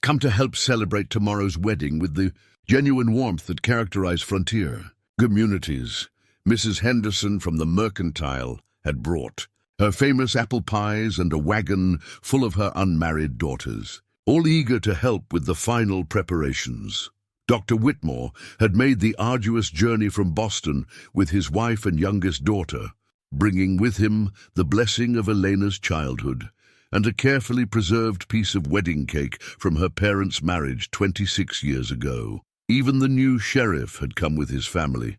come to help celebrate tomorrow's wedding with the genuine warmth that characterized frontier communities. Mrs. Henderson from the Mercantile had brought her famous apple pies and a wagon full of her unmarried daughters, all eager to help with the final preparations. Dr. Whitmore had made the arduous journey from Boston with his wife and youngest daughter, bringing with him the blessing of Elena's childhood and a carefully preserved piece of wedding cake from her parents' marriage 26 years ago. Even the new sheriff had come with his family,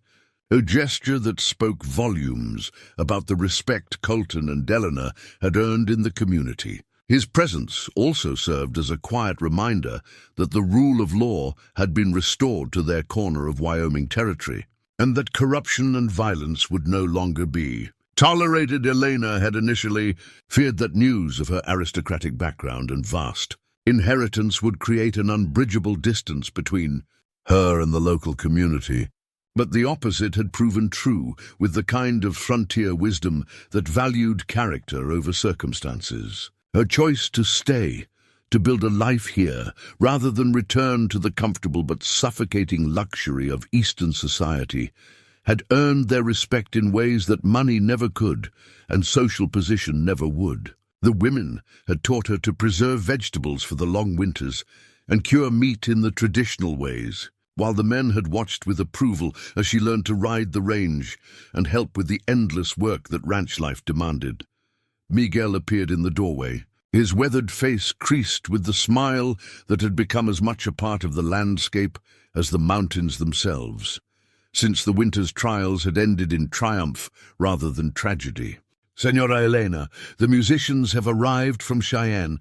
a gesture that spoke volumes about the respect Colton and Eleanor had earned in the community. His presence also served as a quiet reminder that the rule of law had been restored to their corner of Wyoming territory, and that corruption and violence would no longer be tolerated. Elena had initially feared that news of her aristocratic background and vast inheritance would create an unbridgeable distance between her and the local community. But the opposite had proven true, with the kind of frontier wisdom that valued character over circumstances. Her choice to stay, to build a life here, rather than return to the comfortable but suffocating luxury of Eastern society, had earned their respect in ways that money never could and social position never would. The women had taught her to preserve vegetables for the long winters and cure meat in the traditional ways, while the men had watched with approval as she learned to ride the range and help with the endless work that ranch life demanded. Miguel appeared in the doorway, his weathered face creased with the smile that had become as much a part of the landscape as the mountains themselves, since the winter's trials had ended in triumph rather than tragedy. "Senora Elena, the musicians have arrived from Cheyenne,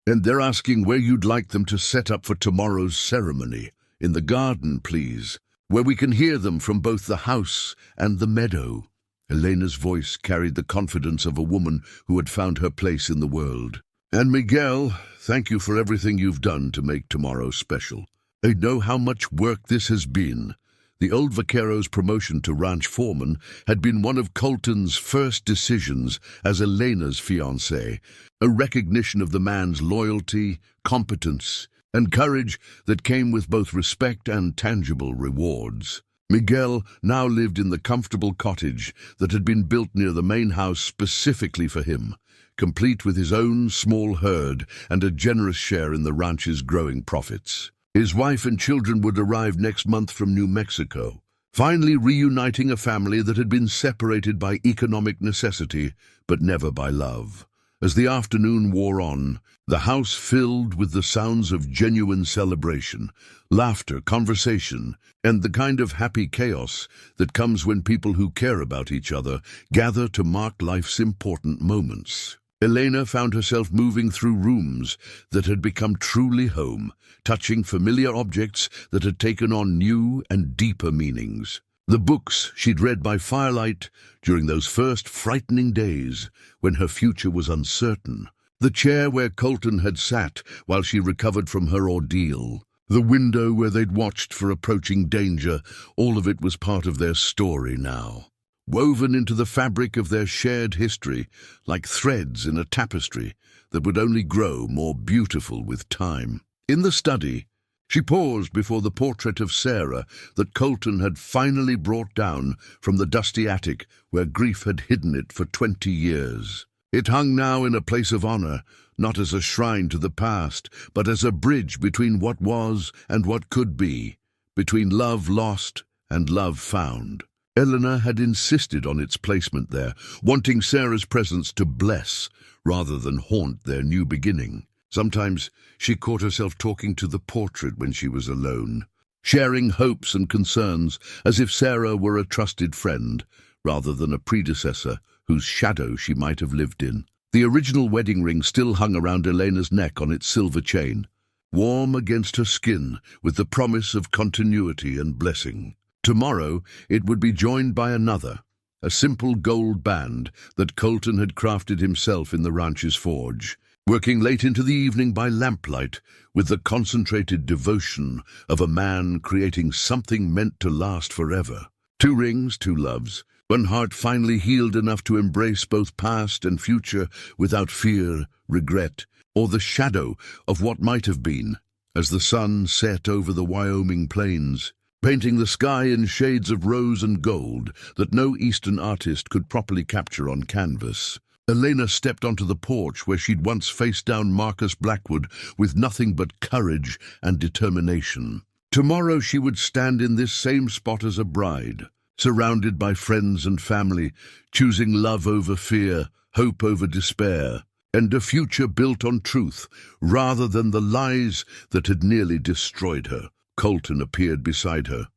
and they're asking where you'd like them to set up for tomorrow's ceremony. In the garden, please, where we can hear them from both the house and the meadow." Elena's voice carried the confidence of a woman who had found her place in the world. "And Miguel, thank you for everything you've done to make tomorrow special. I know how much work this has been." The old vaquero's promotion to ranch foreman had been one of Colton's first decisions as Elena's fiancé, a recognition of the man's loyalty, competence, and courage that came with both respect and tangible rewards. Miguel now lived in the comfortable cottage that had been built near the main house specifically for him, complete with his own small herd and a generous share in the ranch's growing profits. His wife and children would arrive next month from New Mexico, finally reuniting a family that had been separated by economic necessity, but never by love. As the afternoon wore on, the house filled with the sounds of genuine celebration, laughter, conversation, and the kind of happy chaos that comes when people who care about each other gather to mark life's important moments. Elena found herself moving through rooms that had become truly home, touching familiar objects that had taken on new and deeper meanings. The books she'd read by firelight during those first frightening days when her future was uncertain. The chair where Colton had sat while she recovered from her ordeal. The window where they'd watched for approaching danger. All of it was part of their story now, woven into the fabric of their shared history, like threads in a tapestry that would only grow more beautiful with time. In the study, she paused before the portrait of Sarah that Colton had finally brought down from the dusty attic where grief had hidden it for 20 years. It hung now in a place of honor, not as a shrine to the past, but as a bridge between what was and what could be, between love lost and love found. Eleanor had insisted on its placement there, wanting Sarah's presence to bless rather than haunt their new beginning. Sometimes she caught herself talking to the portrait when she was alone, sharing hopes and concerns as if Sarah were a trusted friend rather than a predecessor whose shadow she might have lived in. The original wedding ring still hung around Elena's neck on its silver chain, warm against her skin with the promise of continuity and blessing. Tomorrow it would be joined by another, a simple gold band that Colton had crafted himself in the ranch's forge, working late into the evening by lamplight with the concentrated devotion of a man creating something meant to last forever. 2 rings, 2 loves, one heart finally healed enough to embrace both past and future without fear, regret, or the shadow of what might have been. as the sun set over the Wyoming plains, painting the sky in shades of rose and gold that no Eastern artist could properly capture on canvas. Elena stepped onto the porch where she'd once faced down Marcus Blackwood with nothing but courage and determination. Tomorrow she would stand in this same spot as a bride, surrounded by friends and family, choosing love over fear, hope over despair, and a future built on truth rather than the lies that had nearly destroyed her. Colton appeared beside her,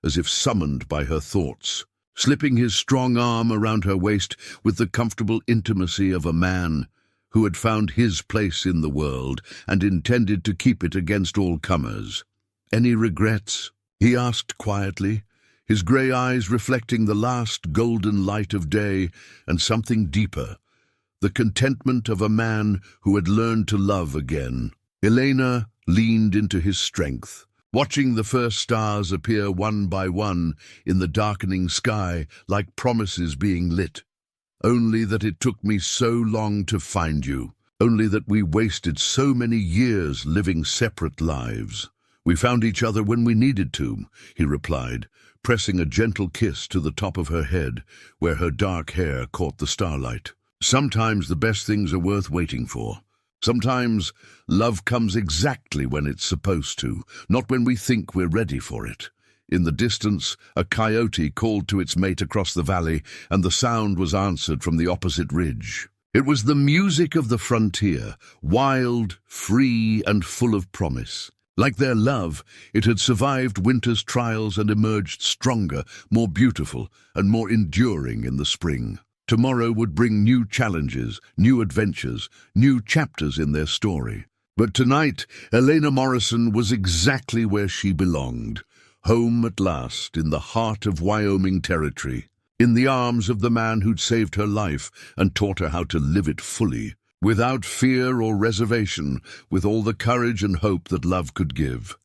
as if summoned by her thoughts, slipping his strong arm around her waist with the comfortable intimacy of a man who had found his place in the world and intended to keep it against all comers. "Any regrets?" he asked quietly, his grey eyes reflecting the last golden light of day and something deeper, the contentment of a man who had learned to love again. Elena leaned into his strength, watching the first stars appear one by one in the darkening sky like promises being lit. "Only that it took me so long to find you. Only that we wasted so many years living separate lives. We found each other when we needed to," he replied, pressing a gentle kiss to the top of her head, where her dark hair caught the starlight. "Sometimes the best things are worth waiting for. Sometimes love comes exactly when it's supposed to, not when we think we're ready for it." In the distance, a coyote called to its mate across the valley, and the sound was answered from the opposite ridge. It was the music of the frontier, wild, free, and full of promise. Like their love, it had survived winter's trials and emerged stronger, more beautiful, and more enduring in the spring. Tomorrow would bring new challenges, new adventures, new chapters in their story. But tonight, Elena Morrison was exactly where she belonged. Home at last, in the heart of Wyoming territory, in the arms of the man who'd saved her life and taught her how to live it fully, without fear or reservation, with all the courage and hope that love could give.